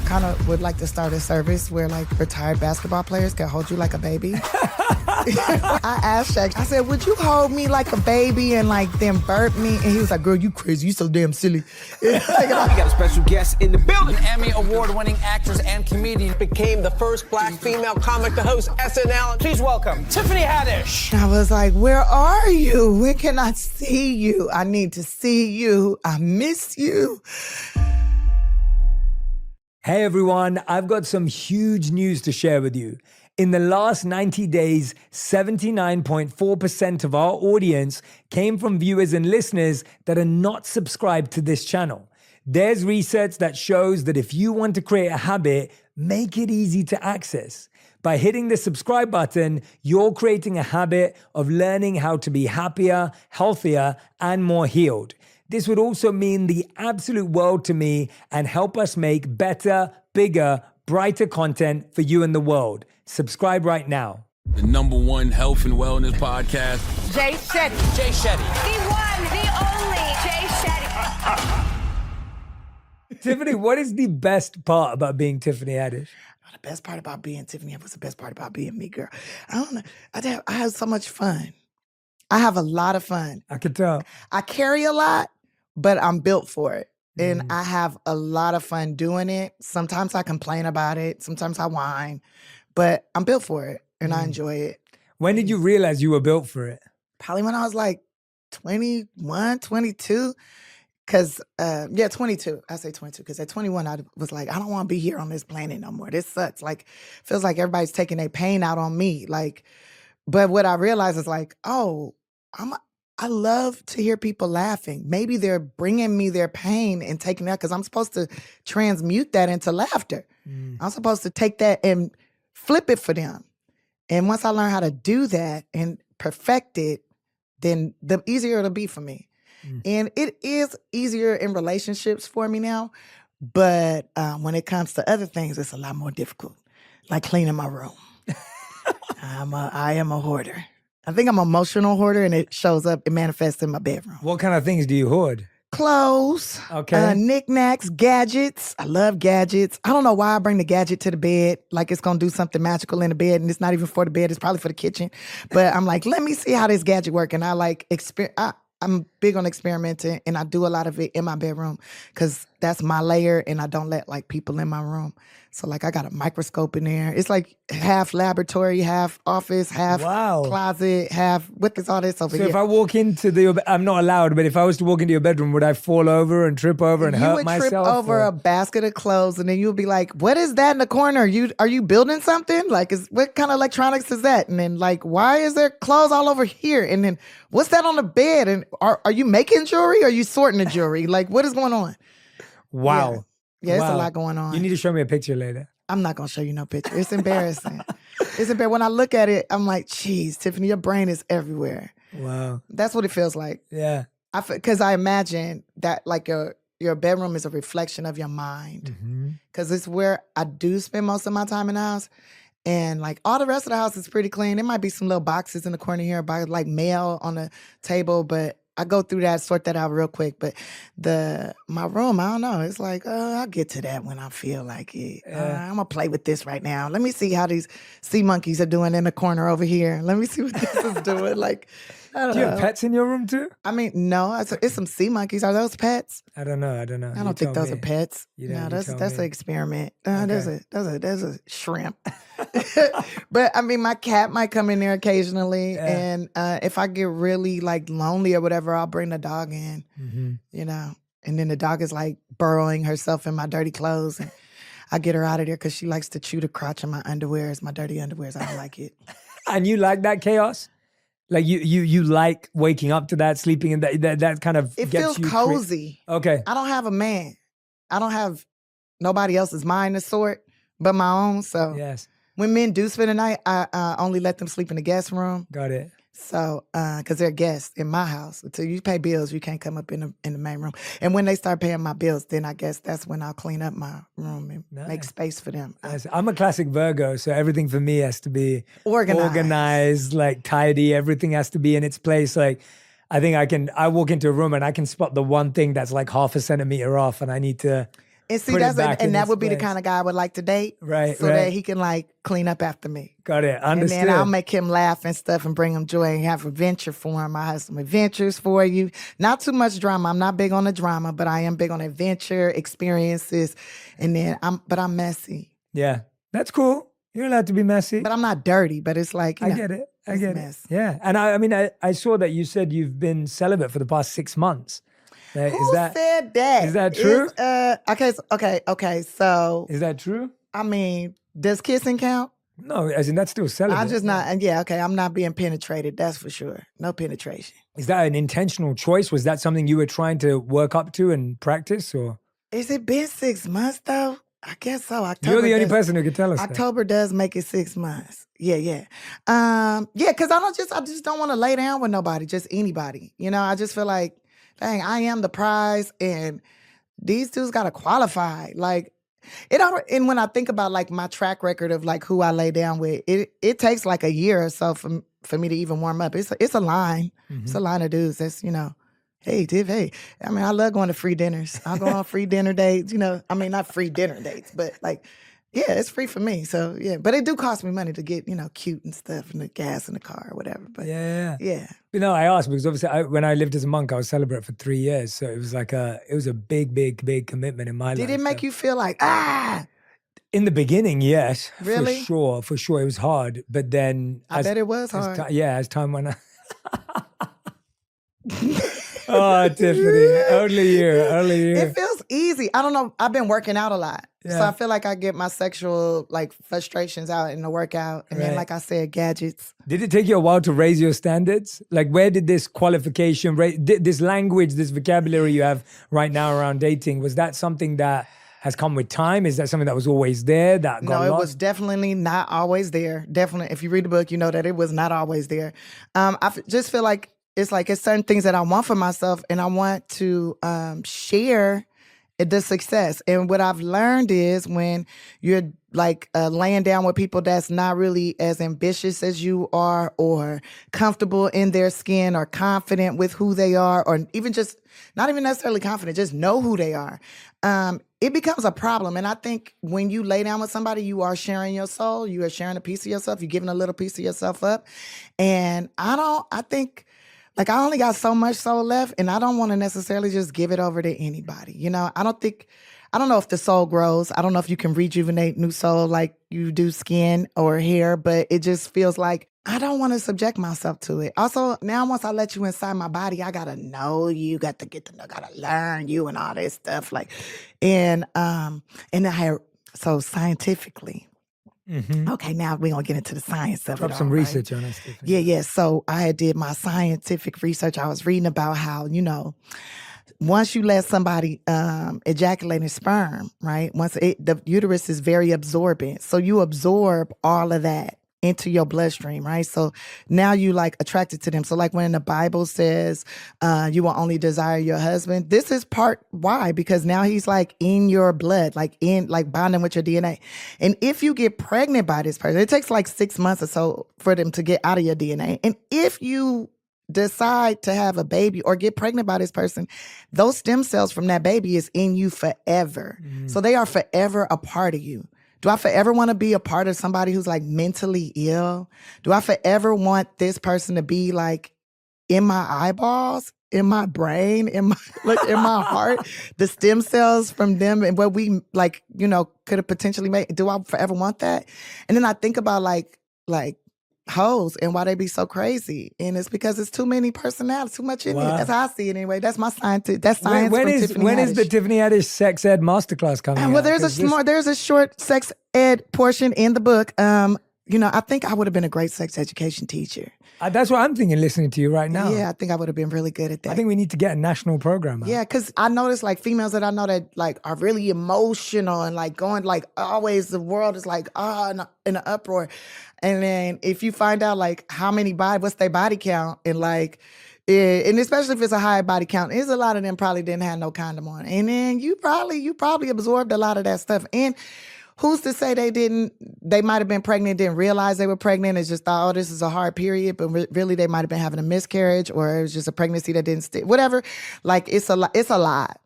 kind of would like to start a service where like retired basketball players can hold you like a baby. I asked Shaq, I said, would you hold me like a baby and like then burp me? And he was like, girl, you crazy. You so damn silly. We got a special guest in the building. Emmy award-winning actress and comedian. Became the first black female comic to host SNL. Please welcome Tiffany Haddish. I was like, where are you? Where can I see you? I need to see you. I miss you. Hey everyone, I've got some huge news to share with you. In the last 90 days, 79.4% of our audience came from viewers and listeners that are not subscribed to this channel. There's research that shows that if you want to create a habit, make it easy to access. By hitting the subscribe button, you're creating a habit of learning how to be happier, healthier, and more healed. This would also mean the absolute world to me and help us make better, bigger, brighter content for you and the world. Subscribe right now. The #1 health and wellness podcast. Jay Shetty. Jay Shetty. The one, the only Jay Shetty. Tiffany, what is the best part about being Tiffany Haddish? The best part about being Tiffany, what's the best part about being me, girl? I don't know. I have so much fun. I have a lot of fun. I can tell. I carry a lot, but I'm built for it. And I have a lot of fun doing it. Sometimes I complain about it. Sometimes I whine. But I'm built for it, and I enjoy it. When did you realize you were built for it? Probably when I was like 21, 22. Because, 22. I say 22. Because at 21, I was like, I don't want to be here on this planet no more. This sucks. Like, feels like everybody's taking their pain out on me. Like, but what I realized is like, oh, I love to hear people laughing. Maybe they're bringing me their pain and taking that because I'm supposed to transmute that into laughter. I'm supposed to take that and flip it for them. And once I learn how to do that and perfect it, then the easier it'll be for me. And it is easier in relationships for me now. But when it comes to other things, it's a lot more difficult. Like cleaning my room. I am a hoarder. I think I'm an emotional hoarder, and it shows up, it manifests in my bedroom. What kind of things do you hoard? Clothes, knickknacks, gadgets. I love gadgets. I don't know why I bring the gadget to the bed, like it's gonna do something magical in the bed, and it's not even for the bed, it's probably for the kitchen. But I'm like, let me see how this gadget works. And I like, I'm big on experimenting, and I do a lot of it in my bedroom because that's my layer, and I don't let like people in my room. So like I got a microscope in there. It's like half laboratory, half office, half closet, half, what is all this over here? So if I walk into I'm not allowed, but if I was to walk into your bedroom, would I fall over and trip over and hurt myself? You would trip over a basket of clothes, and then you'll be like, what is that in the corner? Are you building something? Like, what kind of electronics is that? And then like, why is there clothes all over here? And then what's that on the bed? And are you making jewelry? Or are you sorting the jewelry? Like, what is going on? Wow. Yeah, it's a lot going on. You need to show me a picture later. I'm not going to show you no picture. It's embarrassing. It's embarrassing. When I look at it, I'm like, geez, Tiffany, your brain is everywhere. Wow. That's what it feels like. Yeah. Because I imagine that like your bedroom is a reflection of your mind. Because it's where I do spend most of my time in the house. And like all the rest of the house is pretty clean. There might be some little boxes in the corner here by like mail on the table, but I go through that, sort that out real quick. But my room, I don't know. It's like, I'll get to that when I feel like it. I'm going to play with this right now. Let me see how these sea monkeys are doing in the corner over here. Let me see what this is doing. Like, I don't know. Do you have pets in your room too? I mean, no. It's some sea monkeys. Are those pets? I don't know. I don't think those are pets. No, that's an experiment. There's a shrimp. But I mean, my cat might come in there occasionally, and if I get really like lonely or whatever, I'll bring the dog in. You know, and then the dog is like burrowing herself in my dirty clothes, and I get her out of there because she likes to chew the crotch of my underwears, my dirty underwears. I don't like it. And you like that chaos? Like you like waking up to that, sleeping in that kind of it gets feels you cozy. Okay. I don't have a man. I don't have nobody else's mind to sort but my own. So yes. When men do spend the night, I only let them sleep in the guest room. Got it. So, because they're guests in my house. Until you pay bills, you can't come up in the main room. And when they start paying my bills, then I guess that's when I'll clean up my room and make space for them. Nice. I'm a classic Virgo, so everything for me has to be organized, like tidy. Everything has to be in its place. Like, I think I walk into a room and I can spot the one thing that's like half a centimeter off, and I need to And see, put it that's back in and that its would be the place. kind of guy I would like to date, Right, so right. that he can like clean up after me. Got it. And Understood. then I'll make him laugh and stuff and bring him joy and have adventure for him. I have some adventures for you. Not too much drama. I'm not big on the drama, but I am big on adventure, experiences. And then I'm messy. Yeah, that's cool. You're allowed to be messy. But I'm not dirty, but it's like, you I know, get it. I it's get mess. it. Yeah. And I mean, I saw that you said you've been celibate for the past 6 months. Who said that? is that true? Okay. So, Is that true? I mean, does kissing count? No, as in that's still celibate. I'm just not, and yeah, okay, I'm not being penetrated, that's for sure. No penetration. Is that an intentional choice? Was that something you were trying to work up to and practice, or? Is it been 6 months though? I guess so. October You're the only does- person who can tell us that. October does make it 6 months. Yeah. Because I just don't want to lay down with nobody, just anybody. You know, I just feel like, dang, I am the prize, and these dudes gotta qualify. Like, and when I think about like my track record of like who I lay down with, it takes like a year or so for me to even warm up. It's a line. It's a line of dudes that's, you know, hey, Div, hey. I mean, I love going to free dinners. I'll go on free dinner dates, you know. I mean, not free dinner dates, but like, yeah, it's free for me. So yeah, but it do cost me money to get, you know, cute and stuff and the gas in the car or whatever. But Yeah. yeah. I asked because obviously when I lived as a monk, I was celibate for 3 years. So it was like it was a big commitment in my life. Did it make So- you feel like, In the beginning, yes. Really? For sure. It was hard. But then I bet it was as hard. as time went on. Oh, Tiffany. Only you. It feels easy. I don't know. I've been working out a lot. So Yeah. I feel like I get my sexual like frustrations out in the workout. And then, Right. like I said, gadgets. Did it take you a while to raise your standards? Like, where did this qualification, this language, this vocabulary you have right now around dating, was that something that has come with time? Is that something that was always there that got No, it lost? was definitely not always there. Definitely. If you read the book, you know that it was not always there. Just feel like it's certain things that I want for myself, and I want to share the success. And what I've learned is when you're like laying down with people that's not really as ambitious as you are, or comfortable in their skin, or confident with who they are, or even just not even necessarily confident, just know who they are, it becomes a problem. And I think when you lay down with somebody, you are sharing your soul, you are sharing a piece of yourself, you're giving a little piece of yourself up. And I think, like, I only got so much soul left, and I don't want to necessarily just give it over to anybody. You know, I don't know if the soul grows. I don't know if you can rejuvenate new soul like you do skin or hair, but it just feels like I don't want to subject myself to it. Also, now once I let you inside my body, I gotta know you, got to get to know, gotta learn you and all this stuff. Like, and so scientifically. Okay, now we're gonna get into the science of Drop it. some all, right? research on us, Tiffany. Yeah. So I did my scientific research. I was reading about how, you know, once you let somebody ejaculate in sperm, right? The uterus is very absorbent. So you absorb all of that into your bloodstream, right? So now you like attracted to them. So like when the Bible says you will only desire your husband, this is part why, because now he's like in your blood, like bonding with your DNA. And if you get pregnant by this person, it takes like 6 months or so for them to get out of your DNA. And if you decide to have a baby or get pregnant by this person, those stem cells from that baby is in you forever. So they are forever a part of you. Do I forever want to be a part of somebody who's like mentally ill? Do I forever want this person to be like in my eyeballs, in my brain, in my heart, the stem cells from them and what we like, you know, could have potentially made? Do I forever want that? And then I think about like hoes and why they be so crazy. And it's because it's too many personalities, too much in it. Wow. That's how I see it anyway. That's my science. That's science When from is Tiffany when is the Haddish. Tiffany Haddish sex ed masterclass coming out? Well, 'Cause there's a short sex ed portion in the book. You know, I think I would have been a great sex education teacher. that's what I'm thinking listening to you right now. Yeah, I think I would have been really good at that. I think we need to get a national program out. Yeah, because I noticed like females that I know that like are really emotional and like going like always the world is like in an uproar. And then if you find out like what's their body count and like, and especially if it's a high body count, there's a lot of them probably didn't have no condom on. And then you probably absorbed a lot of that stuff. And who's to say they might have been pregnant, didn't realize they were pregnant, and just thought, oh, this is a hard period, but really they might have been having a miscarriage or it was just a pregnancy that didn't stick, whatever. Like it's a lot.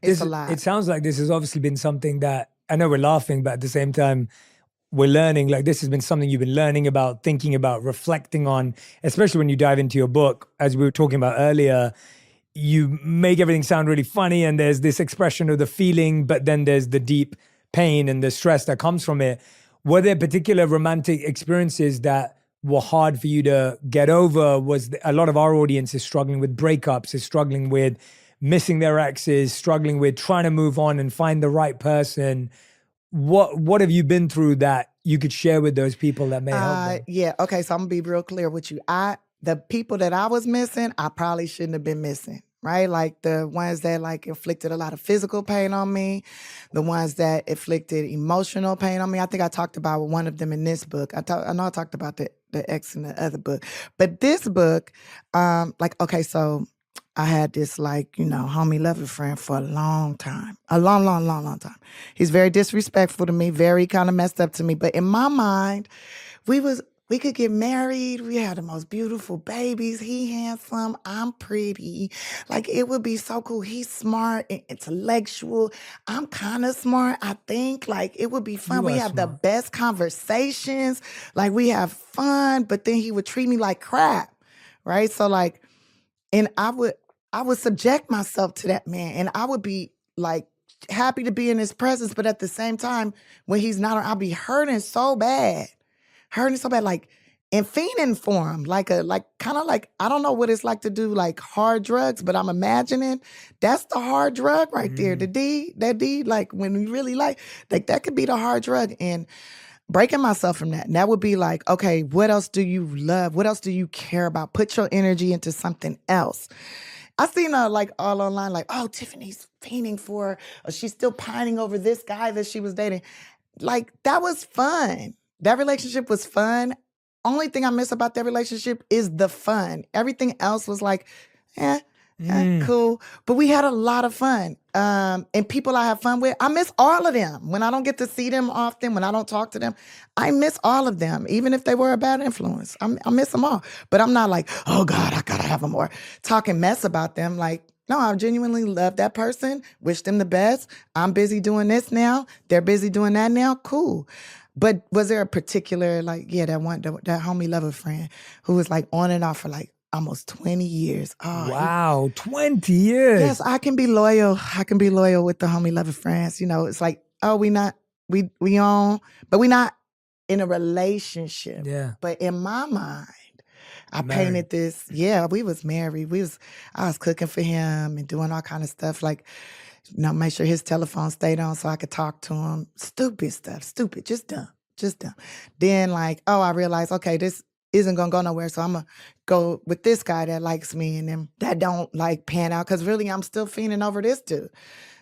It's a lot. It sounds like this has obviously been something that, I know we're laughing, but at the same time, we're learning. Like, this has been something you've been learning about, thinking about, reflecting on, especially when you dive into your book. As we were talking about earlier, you make everything sound really funny, and there's this expression of the feeling, but then there's the deep pain and the stress that comes from it. Were there particular romantic experiences that were hard for you to get over? Was a lot of our audience is struggling with breakups, is struggling with missing their exes, struggling with trying to move on and find the right person. What have you been through that you could share with those people that may help them? Yeah. Okay. So I'm gonna be real clear with you. The people that I was missing, I probably shouldn't have been missing. Right? Like the ones that like inflicted a lot of physical pain on me, the ones that inflicted emotional pain on me. I think I talked about one of them in this book. I know I talked about the ex in the other book, but this book, so I had this homie lover friend for a long time, a long time. He's very disrespectful to me, very kind of messed up to me. But in my mind, we could get married. We had the most beautiful babies. He handsome. I'm pretty. Like, it would be so cool. He's smart and intellectual. I'm kind of smart, I think. Like, it would be fun. We have the best conversations. Like, we have fun. But then he would treat me like crap, right? So, like, and I would subject myself to that man. And I would be, like, happy to be in his presence. But at the same time, when he's not around, I'll be hurting so bad, like, and fiending for him, I don't know what it's like to do like hard drugs, but I'm imagining that's the hard drug right there. That D, like when you really like that could be the hard drug, and breaking myself from that. And that would be like, okay, what else do you love? What else do you care about? Put your energy into something else. I seen her like all online, like, oh, Tiffany's fiending for her, or she's still pining over this guy that she was dating. Like, that was fun. That relationship was fun. Only thing I miss about that relationship is the fun. Everything else was like, cool. But we had a lot of fun. And people I have fun with, I miss all of them. When I don't get to see them often, when I don't talk to them, I miss all of them, even if they were a bad influence. I miss them all. But I'm not like, oh God, I gotta have them, or talking mess about them. Like, no, I genuinely love that person, wish them the best. I'm busy doing this now. They're busy doing that now. Cool. But was there a particular, that homie lover friend who was like on and off for like almost 20 years? Oh, wow, 20 years. Yes, I can be loyal. I can be loyal with the homie lover friends. It's like, oh, we on, but we not in a relationship. Yeah. But in my mind, I painted this. Yeah, we was married. I was cooking for him and doing all kind of stuff, like, make sure his telephone stayed on so I could talk to him. Stupid stuff. Just dumb. Then I realized, okay, this isn't gonna go nowhere, so I'm gonna go with this guy that likes me, and then that don't pan out, because really I'm still fiending over this dude.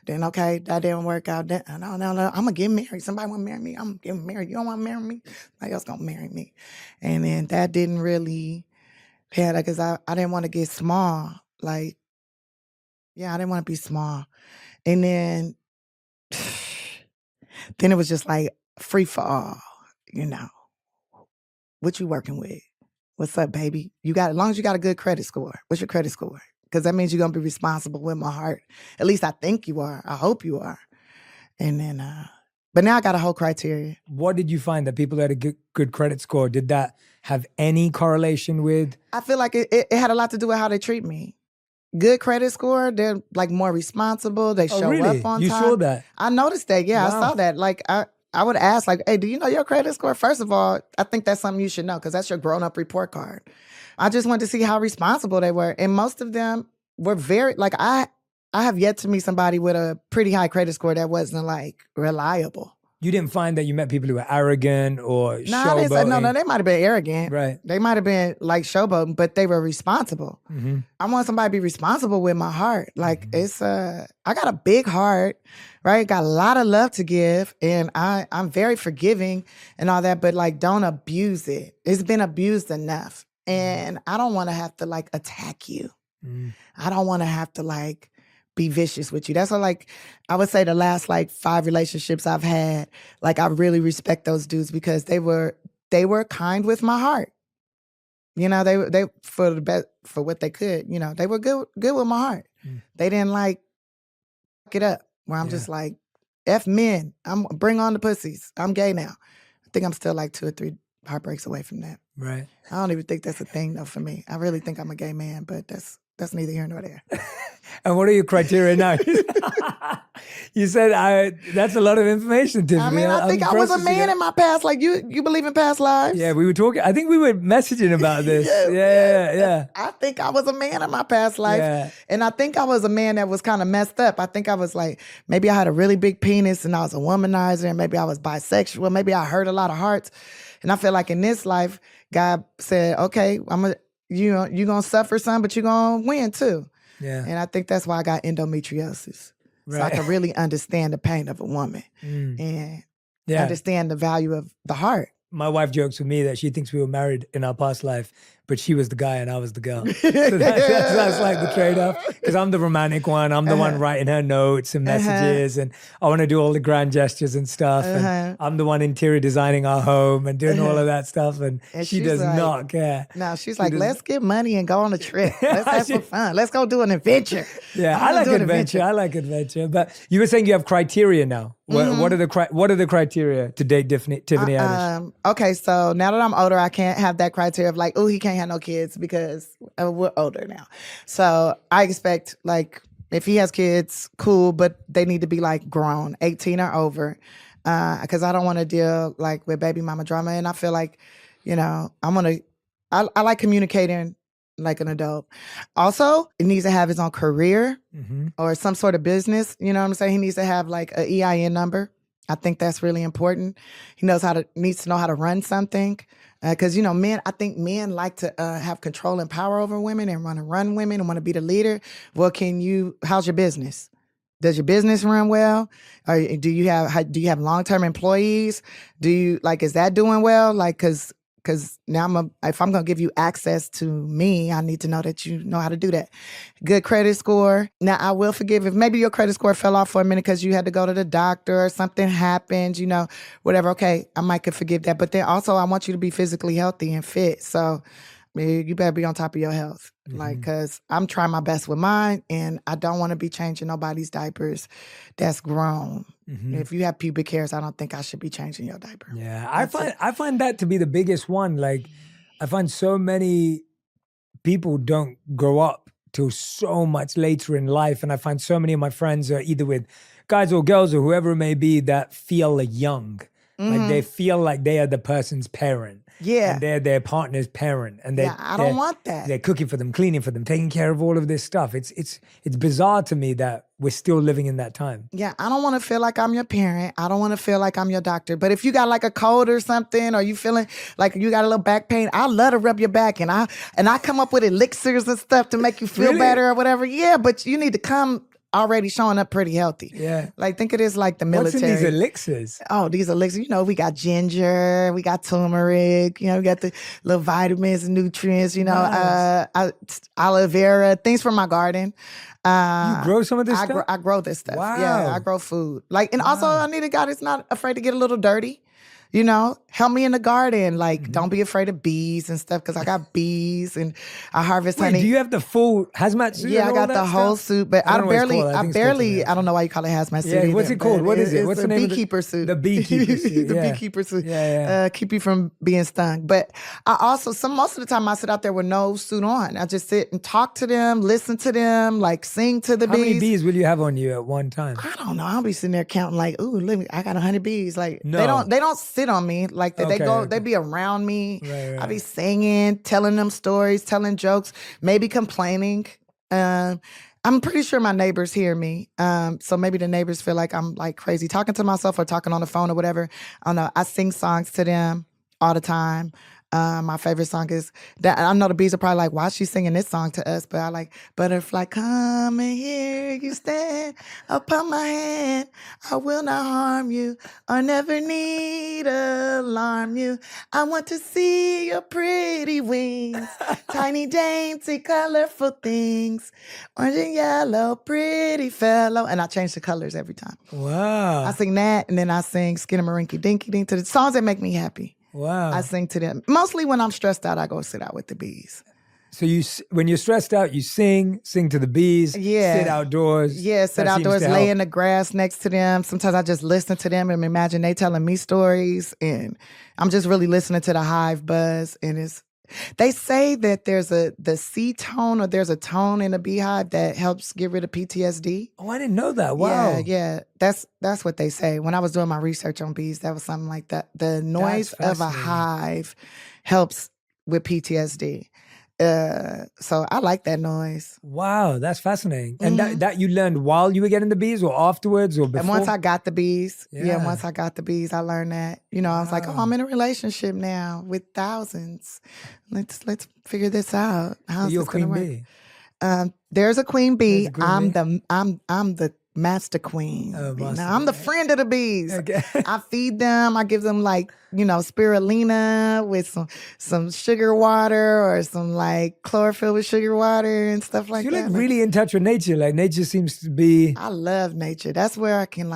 Then, okay, that didn't work out. No, I'm gonna get married. Somebody wanna marry me, I'm getting married. You don't wanna marry me? Somebody else gonna marry me. And then that didn't really pan out, because I didn't want to get small. I didn't want to be small. And then it was just like free for all, What you working with? What's up, baby? As long as you got a good credit score. What's your credit score? Because that means you're gonna be responsible with my heart. At least I think you are. I hope you are. And then, but now I got a whole criteria. What did you find that people that had a good credit score, did that have any correlation with? I feel like it had a lot to do with how they treat me. Good credit score, they're like more responsible. They show really? up on You time. saw that? I noticed that. Yeah, Wow. I saw that. Like, I would ask, like, hey, do you know your credit score? First of all, I think that's something you should know, because that's your grown-up report card. I just wanted to see how responsible they were. And most of them were very, I have yet to meet somebody with a pretty high credit score that wasn't, reliable. You didn't find that you met people who were arrogant or No, I didn't say, showboating? no, they might have been arrogant. Right. They might have been showboating, but they were responsible. Mm-hmm. I want somebody to be responsible with my heart. It's I got a big heart, right? Got a lot of love to give, and I'm very forgiving and all that, but don't abuse it. It's been abused enough. And I don't want to have to attack you. I don't want to have to be vicious with you. That's why I would say the last 5 relationships I've had, I really respect those dudes, because they were kind with my heart. They for the best, for what they could, they were good with my heart. They didn't it up where I'm just like, F men. Bring on the pussies. I'm gay now. I think I'm still like 2 or 3 heartbreaks away from that. Right. I don't even think that's a thing though for me. I really think I'm a gay man, but that's neither here nor there. And what are your criteria now? You said that's a lot of information, Tiffany. I think I was a man in my past. Like you believe in past lives? Yeah, we were talking. I think we were messaging about this. Yeah. I think I was a man in my past life. And I think I was a man that was kind of messed up. I think I was like, maybe I had a really big penis and I was a womanizer, and maybe I was bisexual. Maybe I hurt a lot of hearts. And I feel like in this life, God said, okay, you're going to suffer some, but you're going to win too. Yeah. And I think that's why I got endometriosis. So I can really understand the pain of a woman and understand the value of the heart. My wife jokes with me that she thinks we were married in our past life, but she was the guy and I was the girl. So that's like the trade-off. Because I'm the romantic one. I'm the one writing her notes and messages, and I want to do all the grand gestures and stuff. And I'm the one interior designing our home and doing all of that stuff. And she does not care. No, she's like, let's get money and go on a trip. Let's have some fun. Let's go do an adventure. Yeah, I like adventure. I like adventure. But you were saying you have criteria now. What are the criteria to date Tiffany Haddish? Okay, so now that I'm older, I can't have that criteria of like, oh, he can't have no kids because we're older now. So I expect like if he has kids, cool, but they need to be like grown, 18 or over, because I don't want to deal like with baby mama drama. And I feel like, I like communicating like an adult. Also, he needs to have his own career or some sort of business. You know what I'm saying? He needs to have like an EIN number. I think that's really important. He needs to know how to run something. Because, I think men like to have control and power over women and want to run women and want to be the leader. Well, how's your business? Does your business run well? Or do you have long-term employees? Is that doing well? Because now if I'm going to give you access to me, I need to know that you know how to do that. Good credit score. Now, I will forgive if maybe your credit score fell off for a minute because you had to go to the doctor or something happened, whatever. Okay, I could forgive that. But then also I want you to be physically healthy and fit. So you better be on top of your health. Because I'm trying my best with mine and I don't want to be changing nobody's diapers that's grown. If you have pubic hairs, I don't think I should be changing your diaper. Yeah, I find that to be the biggest one. Like, I find so many people don't grow up till so much later in life, and I find so many of my friends are either with guys or girls or whoever it may be that feel young. Like they feel like they are the person's parent. Yeah. And they're their partner's parent. And I don't want that. They're cooking for them, cleaning for them, taking care of all of this stuff. It's bizarre to me that we're still living in that time. Yeah, I don't want to feel like I'm your parent. I don't want to feel like I'm your doctor. But if you got like a cold or something, or you feeling like you got a little back pain, I love to rub your back, and I come up with elixirs and stuff to make you feel better or whatever. Yeah, but you need to come already showing up pretty healthy. Yeah. Like, think of this like the military. What's in these elixirs? Oh, these elixirs. We got ginger, we got turmeric, we got the little vitamins and nutrients, aloe vera, things from my garden. You grow some of this stuff? I grow this stuff. Wow. Yeah, I grow food. And also I need a guy that's not afraid to get a little dirty. Help me in the garden. Don't be afraid of bees and stuff, because I got bees and I harvest honey. Do you have the full hazmat suit? Yeah, I got the whole suit, but I don't know why you call it hazmat suit. Yeah, what's it called? What is it? What's the name of beekeeper suit. The beekeeper suit. The beekeeper suit. Yeah. Keep you from being stung. But I also, most of the time I sit out there with no suit on. I just sit and talk to them, listen to them, sing to the bees. How many bees will you have on you at one time? I don't know. I'll be sitting there counting ooh, look, I got 100 bees. No. They don't sit on me. They be around me. Right. I be singing, telling them stories, telling jokes, maybe complaining. I'm pretty sure my neighbors hear me. So maybe the neighbors feel like I'm crazy talking to myself or talking on the phone or whatever. I don't know. I sing songs to them all the time. My favorite song is that. I know the bees are probably like, why is she singing this song to us? But I like, butterfly, come and here you stand upon my hand. I will not harm you or never need alarm you. I want to see your pretty wings, tiny, dainty, colorful things, orange and yellow, pretty fellow. And I change the colors every time. Wow. I sing that, and then I sing Skinnamarink Dinky Dink to the songs that make me happy. Wow. I sing to them. Mostly when I'm stressed out, I go sit out with the bees. So when you're stressed out, you sing to the bees, Yeah. sit outdoors. Yeah, sit That seems outdoors, to lay help. in the grass next to them. Sometimes I just listen to them and imagine they telling me stories, and I'm just really listening to the hive buzz. And they say that there's the C tone, or there's a tone in the beehive that helps get rid of PTSD. Oh, I didn't know that. Wow. Yeah. That's what they say. When I was doing my research on bees, that was something like that. The noise of a fascinating. hive helps with PTSD. So I like that noise. Wow, that's fascinating. And that you learned while you were getting the bees, or afterwards, or before? And once I got the bees, Yeah. once I got the bees, I learned that. I was like, oh, I'm in a relationship now with thousands. Let's figure this out. How's You're this gonna queen work? bee. There's a queen bee. There's a queen I'm the master queen. Oh, bee. master Now, I'm the bee. friend of the bees. Okay. I feed them. I give them spirulina with some sugar water, or some like chlorophyll with sugar water and stuff like You're that. like really in touch with nature. Like nature seems to be. I love nature. That's where I can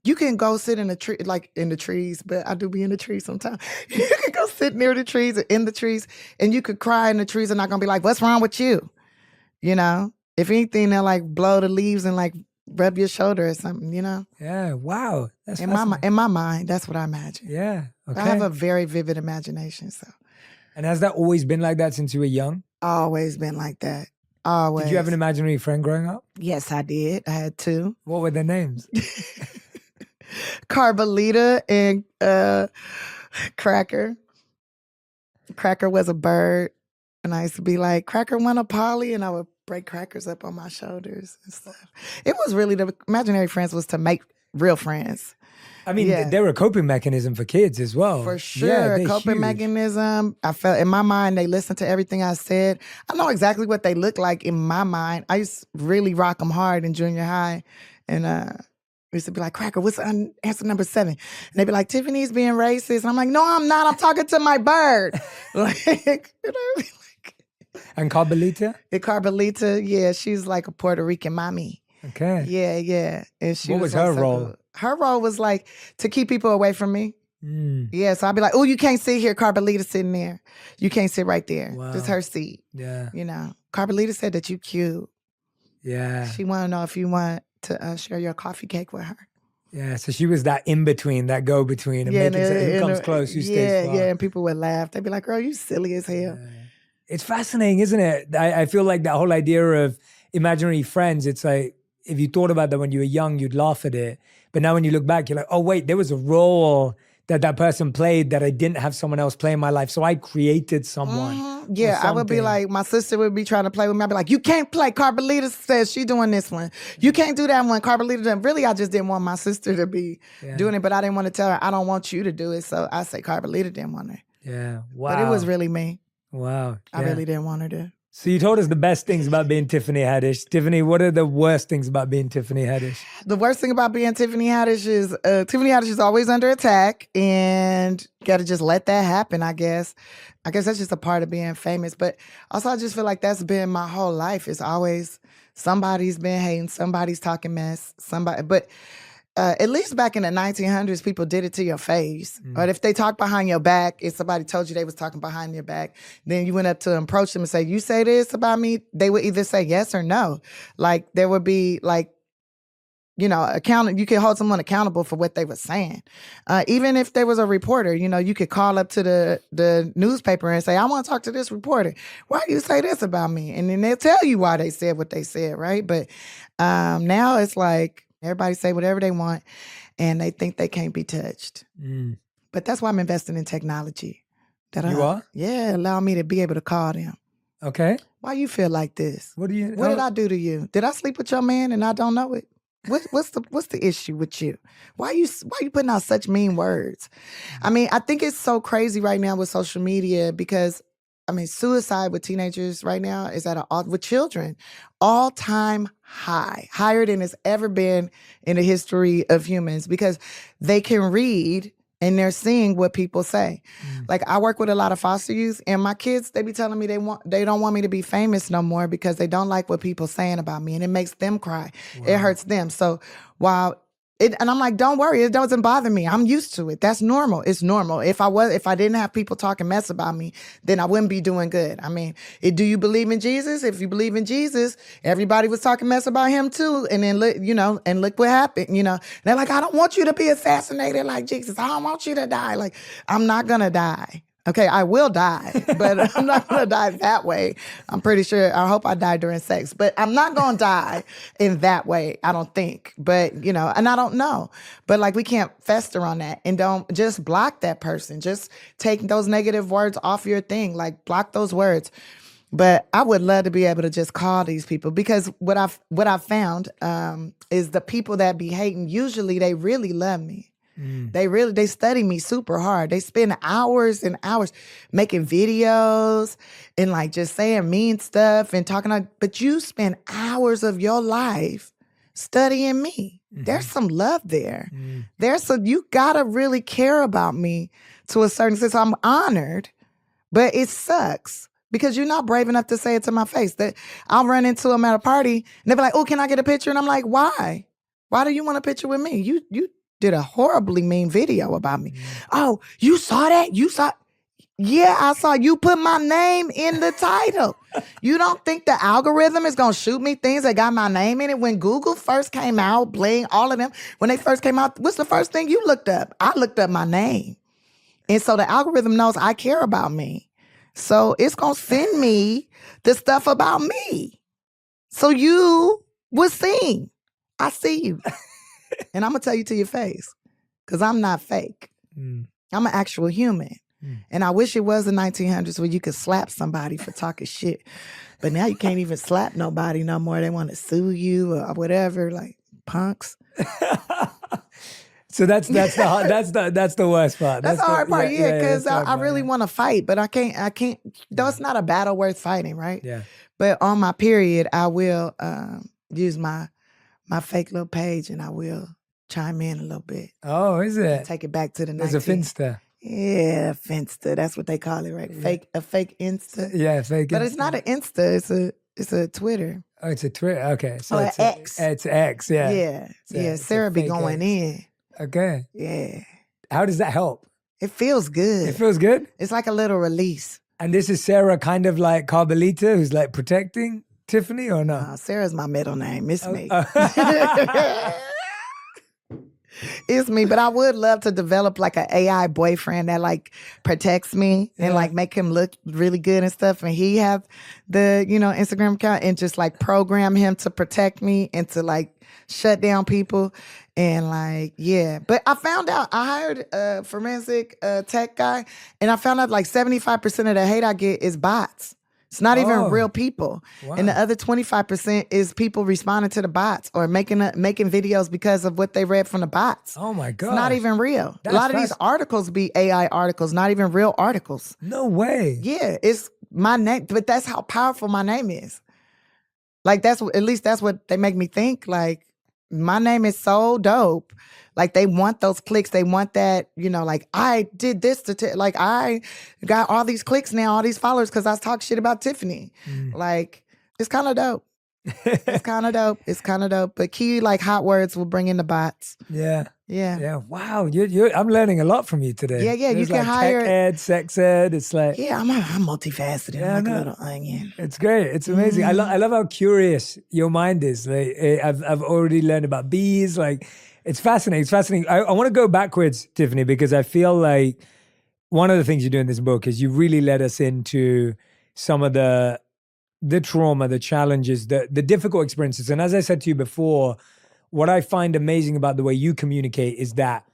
you can go sit in a tree, like in the trees, but I do be in the trees sometimes. You can go sit near the trees or in the trees, and you could cry, and the trees are not gonna be like, what's wrong with you? If anything, they'll like blow the leaves and like rub your shoulder or something, Yeah. Wow. That's In fascinating. my mind, that's what I imagine. Yeah. Okay. I have a very vivid imagination, so And has that always been like that since you were young? always been like that. Always. Did you have an imaginary friend growing up? Yes, I did. I had two. What were their names? Carbolita and Cracker. Cracker was a bird, and I used to be like, Cracker won a Polly, and I would break crackers up on my shoulders and stuff. It was really, the imaginary friends was to make real friends. I mean, Yeah. they're a coping mechanism for kids as well. For Yeah, sure, they're coping huge. mechanism. I felt in my mind they listened to everything I said. I know exactly what they look like in my mind. I used to really rock them hard in junior high, and we used to be like, Cracker, what's answer number 7? And they'd be like, Tiffany's being racist. And I'm like, no, I'm not. I'm talking to my bird. And Carbolita? The Carbolita, yeah, she's like a Puerto Rican mommy. Okay. Yeah. And she What was like her so role? cool. Her role was like to keep people away from me. Mm, Yeah, so I'd be like, oh, you can't sit here. Carbolita sitting there. You can't sit right there. Wow. This her seat. yeah. Carbolita said that you cute. Yeah. She want to know if you want to share your coffee cake with her. Yeah. So she was that in between, that go between, and making sure who comes close, who stays far. Yeah, and people would laugh. They'd be like, girl, you silly as hell. It's fascinating, isn't it? I feel like that whole idea of imaginary friends, it's like, if you thought about that when you were young, you'd laugh at it. But now when you look back, you're like, oh, wait, there was a role that person played that I didn't have someone else play in my life. So I created someone. Mhm. Yeah, or I would be something. like, my sister would be trying to play with me. I'd be like, you can't play. Carbolita says she doing this one. You can't do that one. Carbolita done. Really, I just didn't want my sister to be doing it, but I didn't want to tell her, I don't want you to do it. So I say Carbolita didn't want her. Yeah. Wow. But it was really me. Wow. I yeah. really didn't want her to. So you told us the best things about being Tiffany Haddish. Tiffany, what are the worst things about being Tiffany Haddish? The worst thing about being Tiffany Haddish is always under attack, and you got to just let that happen, I guess. I guess that's just a part of being famous. But also, I just feel like that's been my whole life. It's always somebody's been hating, somebody's talking mess, but at least back in the 1900s, people did it to your face. Or if they talk behind your back, if somebody told you they was talking behind your back, then you went up to approach them and say, you say this about me? They would either say yes or no. Like there would be like, you could hold someone accountable for what they were saying. Even if there was a reporter, you could call up to the newspaper and say, I want to talk to this reporter. Why do you say this about me? And then they'll tell you why they said what they said, right? But now it's like, everybody say whatever they want, and they think they can't be touched. But that's why I'm investing in technology. You are? Yeah, allow me to be able to call them. Okay. Why you feel like this? What did I do to you? Did I sleep with your man and I don't know it? What's the issue with you? Why you putting out such mean words? I mean, I think it's so crazy right now with social media because suicide with teenagers right now is with children, all-time high, higher than it's ever been in the history of humans because they can read and they're seeing what people say. Like I work with a lot of foster youth, and my kids, they be telling me they don't want me to be famous no more because they don't like what people saying about me, and it makes them cry. Wow. It hurts them. So while And I'm like, don't worry, it doesn't bother me. I'm used to it. That's normal. It's normal. If I didn't have people talking mess about me, then I wouldn't be doing good. I mean, do you believe in Jesus? If you believe in Jesus, everybody was talking mess about him too. And then look what happened. They're like, I don't want you to be assassinated like Jesus. I don't want you to die. Like, I'm not gonna die. Okay, I will die, but I'm not going to die that way. I'm pretty sure, I hope I die during sex, but I'm not going to die in that way, I don't think. But, and I don't know. But like, we can't fester on that, and don't just block that person. Just take those negative words off your thing, like block those words. But I would love to be able to just call these people, because what I've found is the people that be hating, usually they really love me. They study me super hard. They spend hours and hours making videos and like just saying mean stuff and talking but you spend hours of your life studying me. There's some love there. You gotta really care about me to a certain sense. I'm honored, but it sucks because you're not brave enough to say it to my face. That I'll run into them at a party and they'll be like, oh, can I get a picture? And I'm like, why? Why do you want a picture with me? You did a horribly mean video about me. Oh, you saw that? Yeah, I saw you put my name in the title. You don't think the algorithm is going to shoot me things that got my name in it? When Google first came out, Bling, all of them, when they first came out, what's the first thing you looked up? I looked up my name. And so the algorithm knows I care about me. So it's going to send me the stuff about me. So you will see. I see you. And I'm going to tell you to your face, because I'm not fake. I'm an actual human. And I wish it was the 1900s where you could slap somebody for talking shit. But now you can't even slap nobody no more. They want to sue you or whatever, like punks. So that's the worst part. That's the hard part, because I really want want to fight, but I can't. Though it's not a battle worth fighting, right? Yeah. But on my period, I will use my fake little page, and I will chime in a little bit. Oh, is it? Take it back to the 19. There's a Finsta. Yeah, Finsta. That's what they call it, right? Yeah. A fake Insta. Yeah, fake. But Insta. it's not an Insta. It's a Twitter. Oh, it's a Twitter. Okay, so Or it's an X. It's X. Yeah. Yeah. Sarah be going in. Okay. Yeah. How does that help? It feels good. It feels good. It's like a little release. And this is Sarah, kind of like Carmelita, who's like protecting Tiffany, or no? Sarah's my middle name. It's me. It's me, but I would love to develop like an AI boyfriend that like protects me and like make him look really good and stuff. And he have the, Instagram account, and just like program him to protect me and to like shut down people. And like, yeah. But I found out, I hired a forensic tech guy, and I found out like 75% of the hate I get is bots. It's not even real people. Wow. And the other 25% is people responding to the bots or making videos because of what they read from the bots. Oh my God. It's not even real. That's a lot of these articles be AI articles, not even real articles. No way. Yeah, it's my name, but that's how powerful my name is. Like at least that's what they make me think. Like my name is so dope. Like they want those clicks. They want that, like I did this like I got all these clicks now, all these followers because I talk shit about Tiffany. Like it's kind of dope. It's kind of dope. It's kind of dope. But key like hot words will bring in the bots. Yeah. Yeah. Wow. I'm learning a lot from you today. Yeah. There's you can like hire tech ed, sex ed. It's like I'm multifaceted. I'm like a little onion. It's great. It's amazing. I love how curious your mind is. Like I've already learned about bees. Like it's fascinating. It's fascinating. I want to go backwards, Tiffany, because I feel like one of the things you do in this book is you really let us into some of the trauma, the challenges, the difficult experiences. And as I said to you before, what I find amazing about the way you communicate is that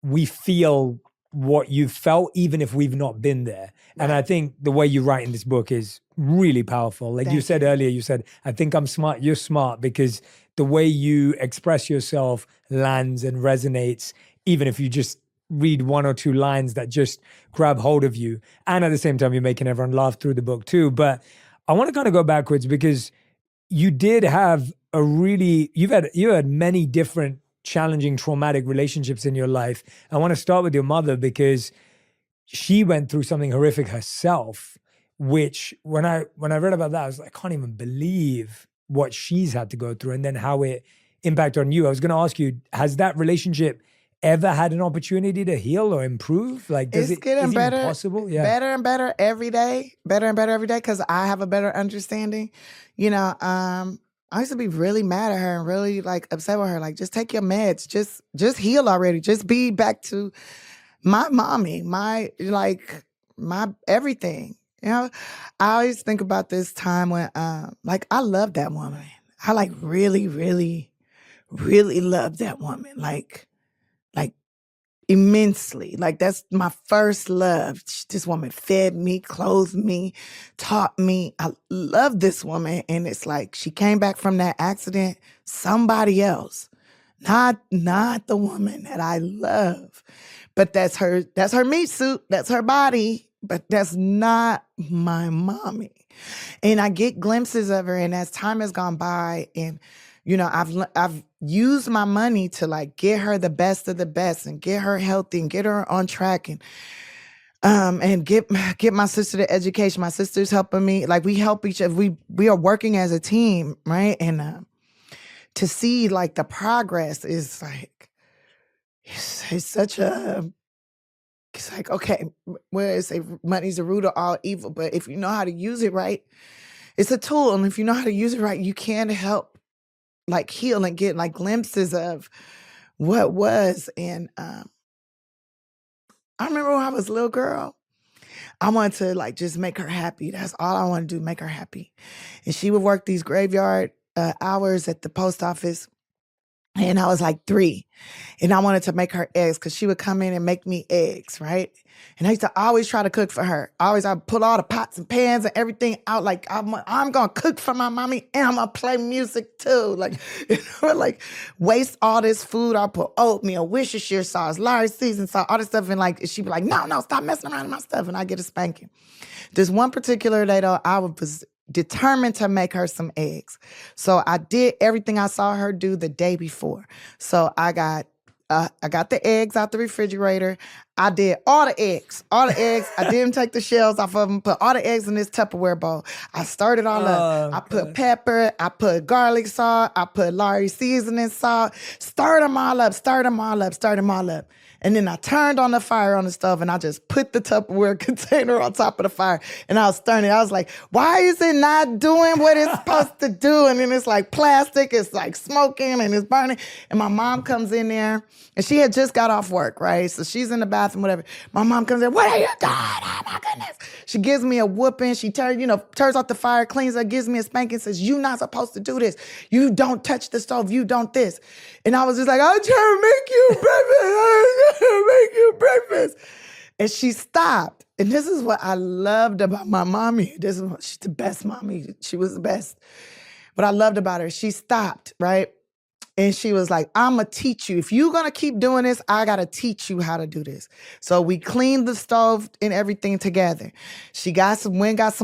we feel what you've felt, even if we've not been there. Right. And I think the way you write in this book is really powerful. Like you said earlier, you said, I think I'm smart. You're smart because the way you express yourself lands and resonates, even if you just read one or two lines that just grab hold of you. And at the same time, you're making everyone laugh through the book too. But I want to kind of go backwards because you did have you had many different challenging, traumatic relationships in your life. I want to start with your mother because she went through something horrific herself, which when I read about that, I was like, I can't even believe what she's had to go through and then how it impact on you. I was going to ask you, has that relationship ever had an opportunity to heal or improve? Like, It's getting is better, it possible? Yeah. better and better every day, better and better every day, because I have a better understanding. You know, I used to be really mad at her and really like upset with her. Like, just take your meds, just heal already, just be back to my mommy, my everything. You know, I always think about this time when like I love that woman. I like really, really, really love that woman. Like immensely. Like that's my first love. This woman fed me, clothed me, taught me. I love this woman. And it's like she came back from that accident, somebody else. Not the woman that I love. But that's her meat suit. That's her body. But that's not my mommy. And I get glimpses of her, and as time has gone by, and you know, I've used my money to like get her the best of the best and get her healthy and get her on track and get my sister the education. My sister's helping me. Like we help each other. We are working as a team, right? And to see like the progress is like it's such a. It's like, okay, where it's money's the root of all evil, but if you know how to use it right, it's a tool. And if you know how to use it right, you can help like heal and get like glimpses of what was. And I remember when I was a little girl, I wanted to like just make her happy. That's all I wanted to do, make her happy. And she would work these graveyard hours at the post office. And I was like 3. And I wanted to make her eggs because she would come in and make me eggs, right? And I used to always try to cook for her. I'd pull all the pots and pans and everything out. Like, I'm going to cook for my mommy and I'm going to play music too. Like, you know, like waste all this food. I'll put oatmeal, Worcestershire sauce, Larry season sauce, all this stuff. And like, she'd be like, no, stop messing around with my stuff. And I get a spanking. This one particular day though, I was determined to make her some eggs. So I did everything I saw her do the day before. So I got the eggs out the refrigerator. I did all the eggs. I didn't take the shells off of them, put all the eggs in this Tupperware bowl. I stirred it all up. I put pepper, I put garlic salt, I put Larry seasoning salt, stirred them all up. And then I turned on the fire on the stove and I just put the Tupperware container on top of the fire and I was stirring it. I was like, why is it not doing what it's supposed to do? And then it's like plastic, it's like smoking and it's burning. And my mom comes in there and she had just got off work, right? So she's in the bathroom, whatever. My mom comes in, what are you doing? Oh my goodness. She gives me a whooping. She turns off the fire, cleans her, gives me a spanking, says, you're not supposed to do this. You don't touch the stove. You don't this. And I was just like, I'm trying to make you breakfast. And she stopped. And this is what I loved about my mommy. She's the best mommy. She was the best. What I loved about her, she stopped, right? And she was like, I'm going to teach you. If you're going to keep doing this, I got to teach you how to do this. So we cleaned the stove and everything together. She got some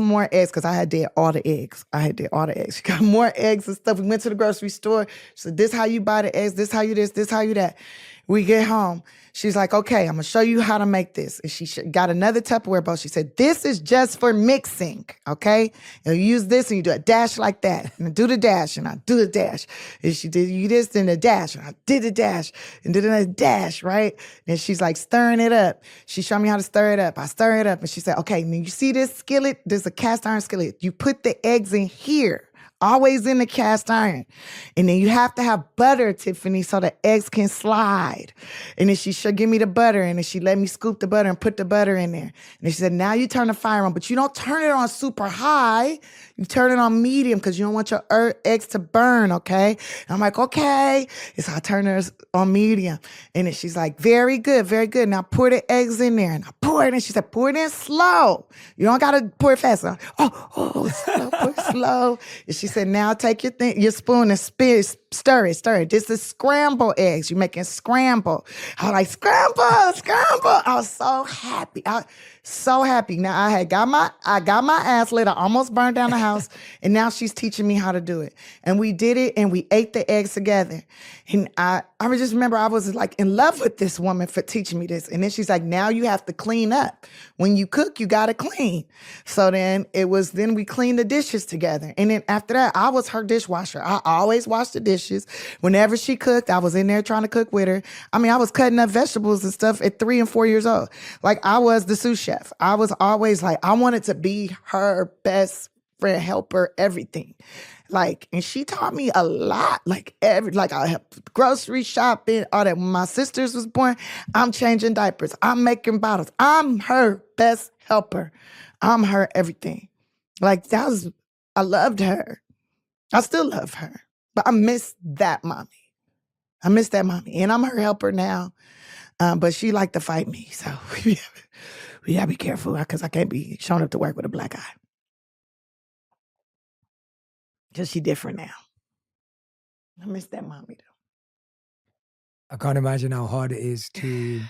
more eggs because I did all the eggs. She got more eggs and stuff. We went to the grocery store. She said, this how you buy the eggs. This how you this. This how you that. We get home. She's like, okay, I'm going to show you how to make this. And she got another Tupperware bowl. She said, this is just for mixing, okay? And you use this and you do a dash like that. And I do the dash and I do the dash. And she did you this and the dash. And I did the dash and did a dash, right? And she's like stirring it up. She showed me how to stir it up. I stir it up. And she said, okay, now you see this skillet? There's a cast iron skillet. You put the eggs in here. Always in the cast iron. And then you have to have butter, Tiffany, so the eggs can slide. And then she should give me the butter. And then she let me scoop the butter and put the butter in there. And then she said, now you turn the fire on, but you don't turn it on super high. You turn it on medium because you don't want your eggs to burn, okay? And I'm like, okay. And so I turn it on medium. And then she's like, very good, very good. Now pour the eggs in there. And I pour it in. She said, pour it in slow. You don't got to pour it fast. Slow, pour it slow. And she said, now take your spoon and stir it. This is scrambled eggs. You're making scramble. I was like, scramble. I was so happy. Now I got my ass lit. I almost burned down the house. And now she's teaching me how to do it. And we did it and we ate the eggs together. And I I just remember I was like in love with this woman for teaching me this. And then she's like, now you have to clean up. When you cook, you got to clean. So then we cleaned the dishes together. And then after that, I was her dishwasher. I always washed the dishes. Whenever she cooked, I was in there trying to cook with her. I mean, I was cutting up vegetables and stuff at 3 and 4 years old. Like I was the sous chef. I was always like, I wanted to be her best friend, helper, everything. Like, and she taught me a lot. Like I have grocery shopping, all that. When my sisters was born, I'm changing diapers. I'm making bottles. I'm her best helper. I'm her everything. Like I loved her. I still love her, but I miss that mommy. I miss that mommy, and I'm her helper now. But she liked to fight me, so we gotta be careful because I can't be showing up to work with a black eye. Because she different now. I miss that mommy, though. I can't imagine how hard it is to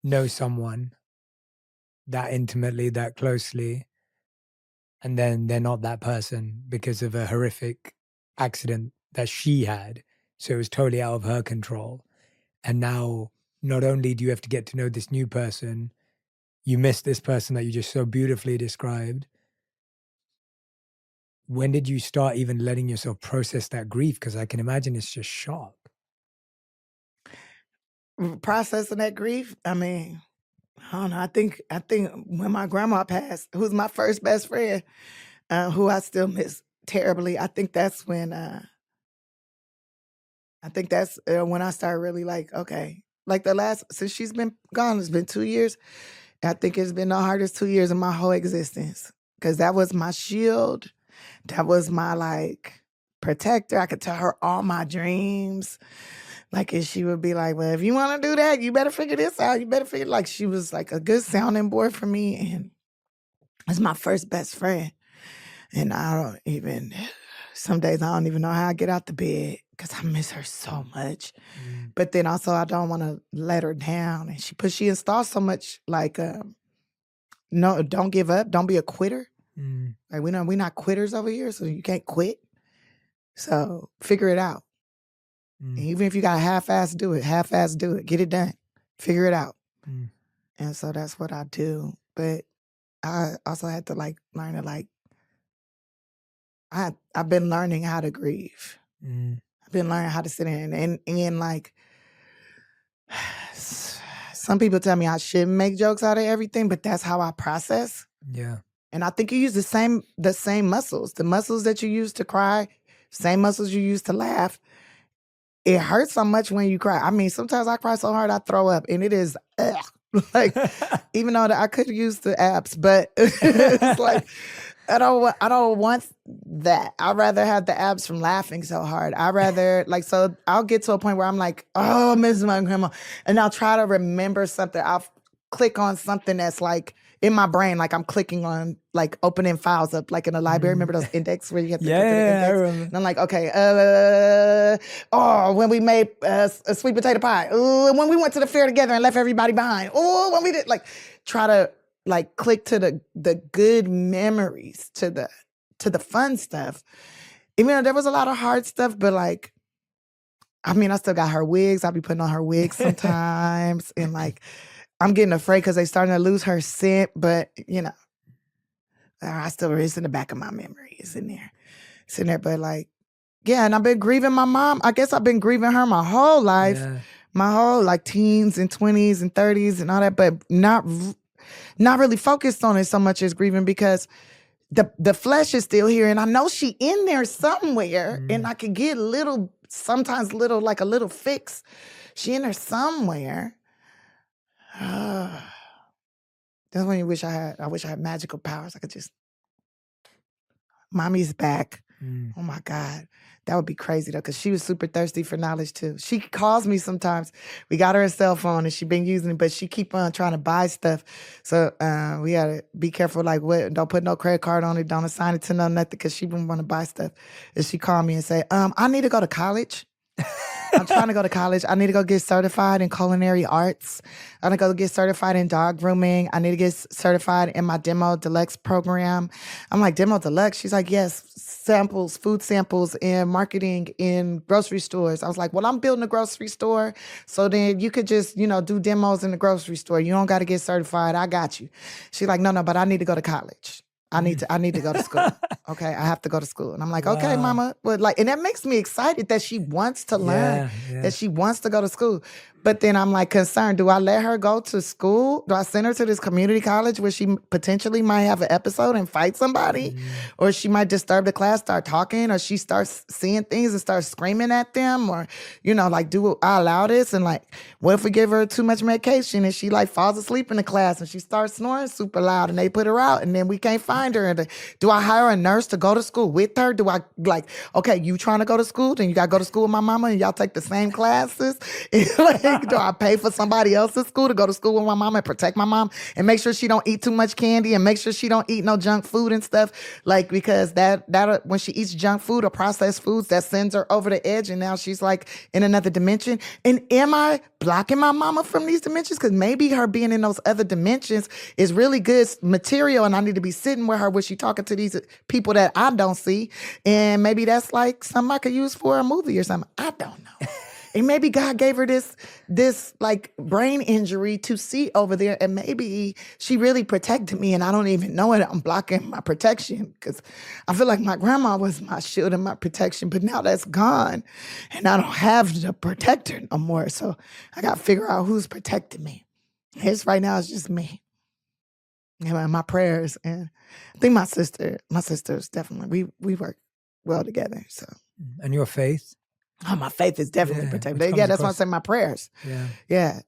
know someone that intimately, that closely, and then they're not that person because of a horrific accident that she had. So it was totally out of her control. And now, not only do you have to get to know this new person, you miss this person that you just so beautifully described. When did you start even letting yourself process that grief? Because I can imagine it's just shock. Processing that grief, I mean, I don't know. I think when my grandma passed, who's my first best friend, who I still miss terribly, I think that's when I started really like, okay, like since she's been gone, it's been 2 years. I think it's been the hardest 2 years of my whole existence because that was my shield. That was my like protector. I could tell her all my dreams. Like, and she would be like, well, if you want to do that, you better figure this out. You better figure, like, she was like a good sounding board for me. And it's my first best friend. And some days I don't even know how I get out the bed because I miss her so much. But then also I don't want to let her down. And she installs so much like, no, don't give up. Don't be a quitter. Like we're not quitters over here, so you can't quit. So figure it out. And even if you got to half-ass do it, get it done, figure it out. And so that's what I do. But I also had to like learn to like, I've been learning how to grieve. I've been learning how to sit in and like, some people tell me I shouldn't make jokes out of everything, but that's how I process. Yeah. And I think you use the same muscles. The muscles that you use to cry, same muscles you use to laugh. It hurts so much when you cry. I mean, sometimes I cry so hard I throw up, and it is like, even though I could use the abs, but it's like I don't want that. I'd rather have the abs from laughing so hard. So I'll get to a point where I'm like, oh, I miss my grandma, and I'll try to remember something. I'll click on something that's like in my brain, like I'm clicking on like opening files up, like in a library. Remember those index where you have to click to the index? I remember. And I'm like, okay, when we made a sweet potato pie. When we went to the fair together and left everybody behind. When we did like try to like click to the good memories, to the fun stuff. Even though there was a lot of hard stuff, but like, I mean, I still got her wigs. I'll be putting on her wigs sometimes, and like, I'm getting afraid because they're starting to lose her scent, but you know, it's in the back of my memory. It's in there, but like, yeah. And I've been grieving my mom. I guess I've been grieving her my whole life, my whole like teens and 20s and 30s and all that, but not really focused on it so much as grieving because the flesh is still here, and I know she in there somewhere, and I could get sometimes like a little fix. She in there somewhere. That's when you I wish I had magical powers. I could just, mommy's back. Oh my God. That would be crazy though, because she was super thirsty for knowledge too. She calls me sometimes. We got her a cell phone and she been using it, but she keep on trying to buy stuff. So we gotta be careful, like don't put no credit card on it, don't assign it to nothing, because she been want to buy stuff. And she called me and say, I need to go to college. I'm trying to go to college. I need to go get certified in culinary arts. I need to go get certified in dog grooming. I need to get certified in my Demo Deluxe program. I'm like, Demo Deluxe? She's like, yes, samples, food samples and marketing in grocery stores. I was like, well, I'm building a grocery store. So then you could just, do demos in the grocery store. You don't got to get certified. I got you. She's like, no, but I need to go to college. I need to go to school. Okay, I have to go to school. And I'm like, okay, mama. But and that makes me excited that she wants to learn, that she wants to go to school. But then I'm like concerned, do I let her go to school? Do I send her to this community college where she potentially might have an episode and fight somebody? Or she might disturb the class, start talking, or she starts seeing things and starts screaming at them? Or, do I allow this? And what if we give her too much medication and she falls asleep in the class and she starts snoring super loud and they put her out and then we can't find her? And do I hire a nurse to go to school with her? Do I okay, you trying to go to school? Then you got to go to school with my mama and y'all take the same classes? Do I pay for somebody else's school to go to school with my mom and protect my mom and make sure she don't eat too much candy and make sure she don't eat no junk food and stuff? Because that when she eats junk food or processed foods, that sends her over the edge and now she's in another dimension. And am I blocking my mama from these dimensions? Because maybe her being in those other dimensions is really good material and I need to be sitting with her when she talking to these people that I don't see. And maybe that's something I could use for a movie or something. I don't know. And maybe God gave her this brain injury to see over there. And maybe she really protected me and I don't even know it. I'm blocking my protection because I feel like my grandma was my shield and my protection, but now that's gone. And I don't have the protector no more. So I got to figure out who's protecting me. Right now it's just me. And my prayers. And I think my sister's definitely, we work well together. So. And your faith? Oh, my faith is definitely protected. Yeah, That's why I say my prayers. Yeah. Yeah.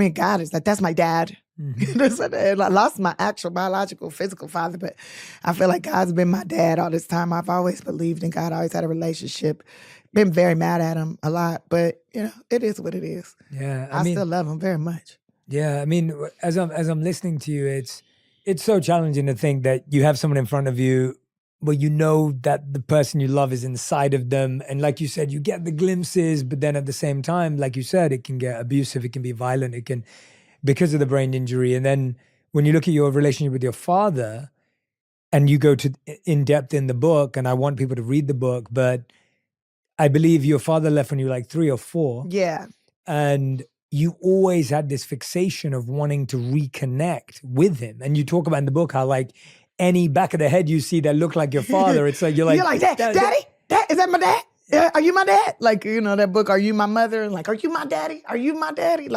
God is that's my dad. I lost my actual biological, physical father, but I feel like God's been my dad all this time. I've always believed in God. I always had a relationship. Been very mad at him a lot, but it is what it is. Yeah. I still love him very much. Yeah. I mean, as I'm listening to you, it's so challenging to think that you have someone in front of you, but you know that the person you love is inside of them. And like you said, you get the glimpses, but then at the same time, like you said, it can get abusive, it can be violent, it can, because of the brain injury. And then when you look at your relationship with your father, and you go to in depth in the book, and I want people to read the book, but I believe your father left when you were 3 or 4. Yeah. And you always had this fixation of wanting to reconnect with him. And you talk about in the book how any back of the head you see that look like your father, it's you're like, Daddy? Dad, is that my dad? Yeah, are you my dad? That book, Are You My Mother? And are you my daddy? Are you my daddy?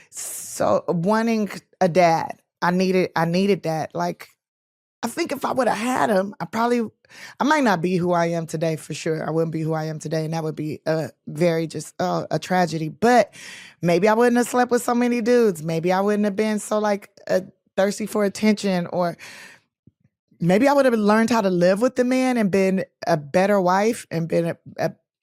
So wanting a dad, I needed that. I think if I would have had him, I might not be who I am today for sure. I wouldn't be who I am today. And that would be a tragedy. But maybe I wouldn't have slept with so many dudes. Maybe I wouldn't have been so thirsty for attention, or maybe I would have learned how to live with the man and been a better wife and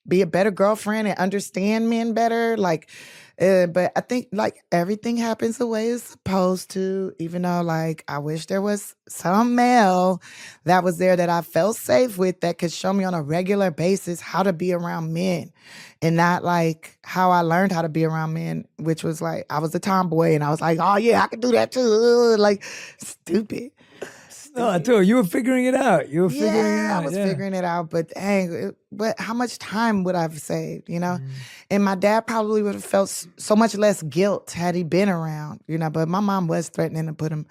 be a better girlfriend and understand men better. But I think everything happens the way it's supposed to, even though I wish there was some male that was there that I felt safe with that could show me on a regular basis how to be around men and not how I learned how to be around men, which was I was a tomboy and I was oh yeah, I could do that too. Stupid. No, I told you were figuring it out. You were figuring it out. I was figuring it out, but dang, but how much time would I have saved, And my dad probably would have felt so much less guilt had he been around, but my mom was threatening to put him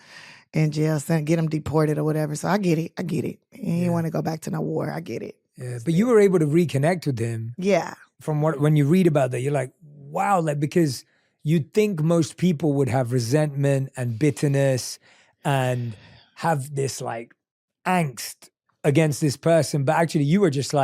in jail, get him deported or whatever. So I get it. He didn't want to go back to no war. I get it. Yeah, but you were able to reconnect with him. Yeah. From when you read about that, you're like, wow, because you'd think most people would have resentment and bitterness and have this angst against this person, but actually you were just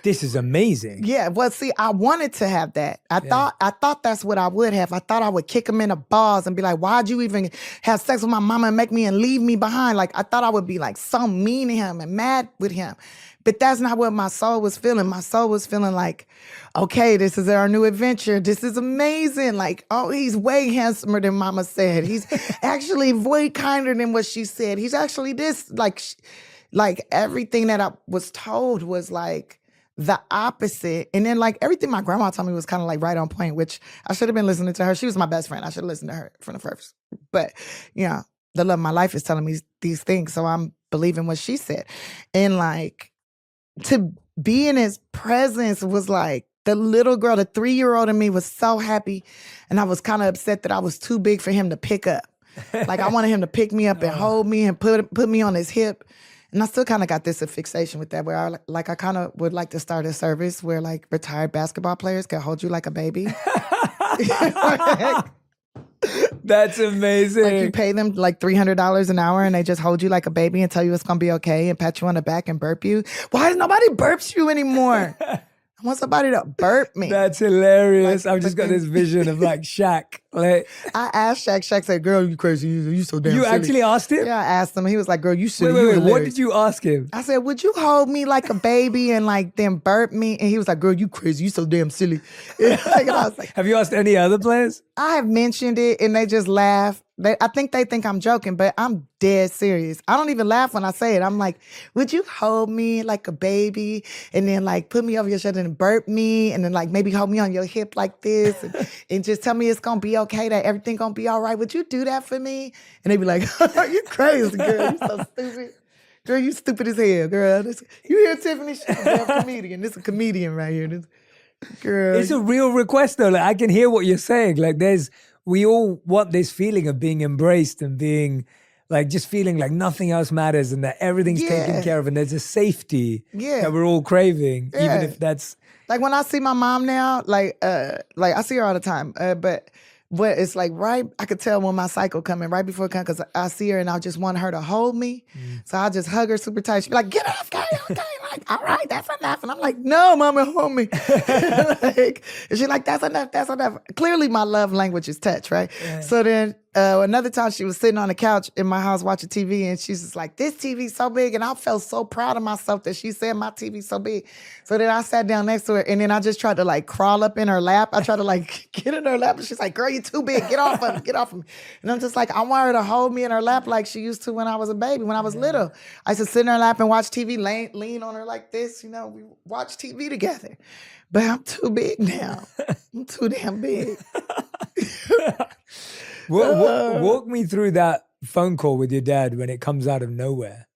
this is amazing. Yeah, well, see, I wanted to have that. I thought that's what I would have. I thought I would kick him in the balls and be like, why'd you even have sex with my mama and make me and leave me behind? I thought I would be so mean to him and mad with him. But that's not what my soul was feeling. My soul was feeling okay, this is our new adventure. This is amazing. Oh, he's way handsomer than mama said. He's actually way kinder than what she said. He's actually this, everything that I was told was the opposite. And then like everything my grandma told me was kind of like right on point, which I should have been listening to her. She was my best friend. I should have listened to her from the first. But, you know, the love of my life is telling me these things. So I'm believing what she said. And like to be in his presence was like the little girl, the 3-year-old in me was so happy. And I was kind of upset that I was too big for him to pick up. Like I wanted him to pick me up and hold me and put me on his hip. And I still kind of got this fixation with that, where I kind of would like to start a service where like retired basketball players can hold you like a baby. That's amazing. Like you pay them like $300 an hour and they just hold you like a baby and tell you it's gonna be okay and pat you on the back and burp you. Why does nobody burps you anymore? I want somebody to burp me. That's hilarious. Like, I've just got this vision of like Shaq. Like, I asked Shaq. Shaq said, "Girl, you crazy? You so damn." you silly." actually asked him? Yeah, I asked him. He was like, "Girl, you silly. Wait, You what hilarious." did you ask him? I said, "Would you hold me like a baby and like then burp me?" And he was like, "Girl, you crazy. You so damn silly." And I was like, Have you asked any other players? I have mentioned it and they just laugh. I think they think I'm joking, but I'm dead serious. I don't even laugh when I say it. I'm like, would you hold me like a baby and then like put me over your shoulder and burp me and then like maybe hold me on your hip like this and just tell me it's gonna be okay, that everything gonna be all right. Would you do that for me? And they be like, you crazy, girl. You so stupid. Girl, you stupid as hell, girl. You hear Tiffany? She's a damn comedian. This is a comedian right here. Girl. It's a real request though. Like I can hear what you're saying. Like we all want this feeling of being embraced and being like just feeling like nothing else matters and that everything's taken care of and there's a safety that we're all craving, even if that's like when I see my mom now, like I see her all the time, but it's like I could tell when my cycle coming right before it comes because I see her and I just want her to hold me, so I just hug her super tight. She be like, "Get off, okay, like all right, that's enough," and I'm like, "No, mama, hold me." And she's like, "That's enough, that's enough." Clearly, my love language is touch, right? Yeah. So then another time she was sitting on the couch in my house watching TV, and she's just like, "This TV's so big," and I felt so proud of myself that she said my TV's so big. So then I sat down next to her, and then I just tried to like crawl up in her lap. I tried to like get in her lap, and she's like, "Girl, you're too big. Get off of me. Get off of me." And I'm just like, I want her to hold me in her lap like she used to when I was a baby, when I was little. I used to sit in her lap and watch TV, lean on her like this. You know, we watch TV together. But I'm too big now. I'm too damn big. Walk me through that phone call with your dad when it comes out of nowhere.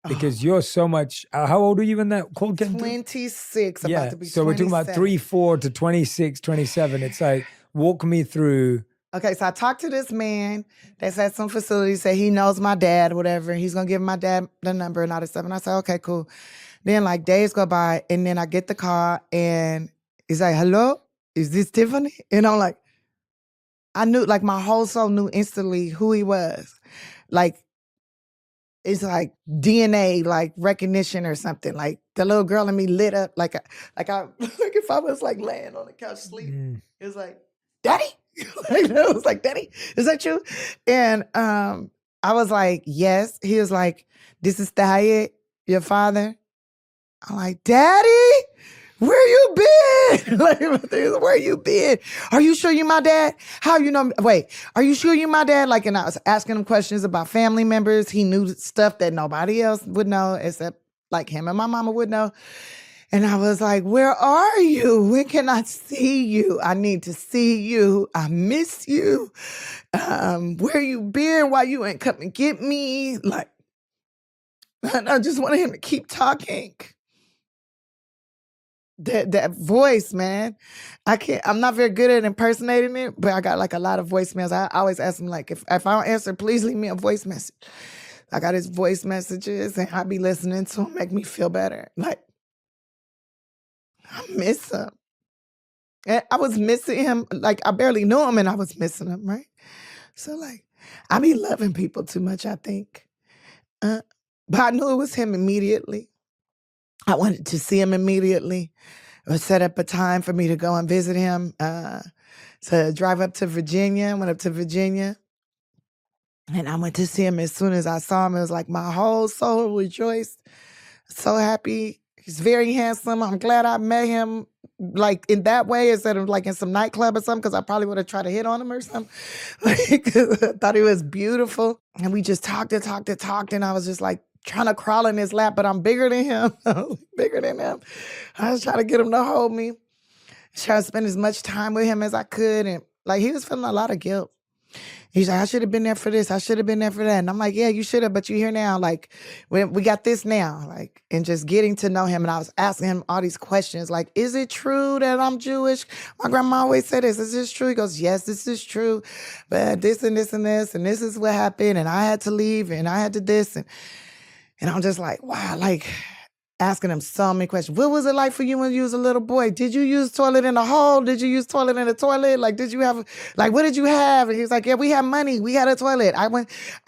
Because you're so much, how old are you when that call came through? 26, about to be 27. So we're talking about 3-4 to 26, 27. It's like, walk me through. Okay, so I talked to this man that's at some facility, said he knows my dad, whatever. He's going to give my dad the number and all this stuff. And I said, okay, cool. Then like days go by and then I get the call and he's like, "Hello, is this Tiffany?" And I'm like, I knew, like my whole soul knew instantly who he was. Like, it's like DNA, like recognition or something. Like the little girl in me lit up like if I was like laying on the couch sleeping. It was like, "Daddy?" Like, it was like, "Daddy, is that you?" And I was like, "Yes." He was like, "This is Thayet, your father." I'm like, "Daddy, where you been?" Like, where you been? "Are you sure you my dad? How you know? Wait, are you sure you my dad?" Like, and I was asking him questions about family members. He knew stuff that nobody else would know except like him and my mama would know. And I was like, "Where are you? When can I see you? I need to see you. I miss you. Where you been? Why you ain't come and get me?" Like, and I just wanted him to keep talking. That voice, man. I'm not very good at impersonating it, but I got like a lot of voicemails. I always ask him like, if I don't answer, please leave me a voice message. I got his voice messages and I be listening to him, make me feel better. Like, I miss him. And I was missing him. Like, I barely knew him and I was missing him, right? So like, I be loving people too much, I think. But I knew it was him immediately. I wanted to see him immediately. I set up a time for me to go and visit him, to drive up to Virginia. Went up to Virginia. And I went to see him as soon as I saw him. It was like my whole soul rejoiced. So happy. He's very handsome. I'm glad I met him like in that way instead of like in some nightclub or something, because I probably would have tried to hit on him or something. Like, I thought he was beautiful. And we just talked and I was just like, trying to crawl in his lap, but I'm bigger than him. Bigger than him. I was trying to get him to hold me. Trying to spend as much time with him as I could. And like, he was feeling a lot of guilt. He's like, I should have been there for this. I should have been there for that. And I'm like, yeah, you should have, but you're here now. Like, we got this now. Like, and just getting to know him. And I was asking him all these questions. Like, is it true that I'm Jewish? My grandma always said this. Is this true? He goes, yes, this is true. But this and this and this. And this is what happened. And I had to leave. And I had to this. And I'm just like, wow, like asking him so many questions. What was it like for you when you was a little boy? Did you use toilet in a hole? Did you use toilet in a toilet? Like, did you have, like, what did you have? And he was like, yeah, we had money. We had a toilet. I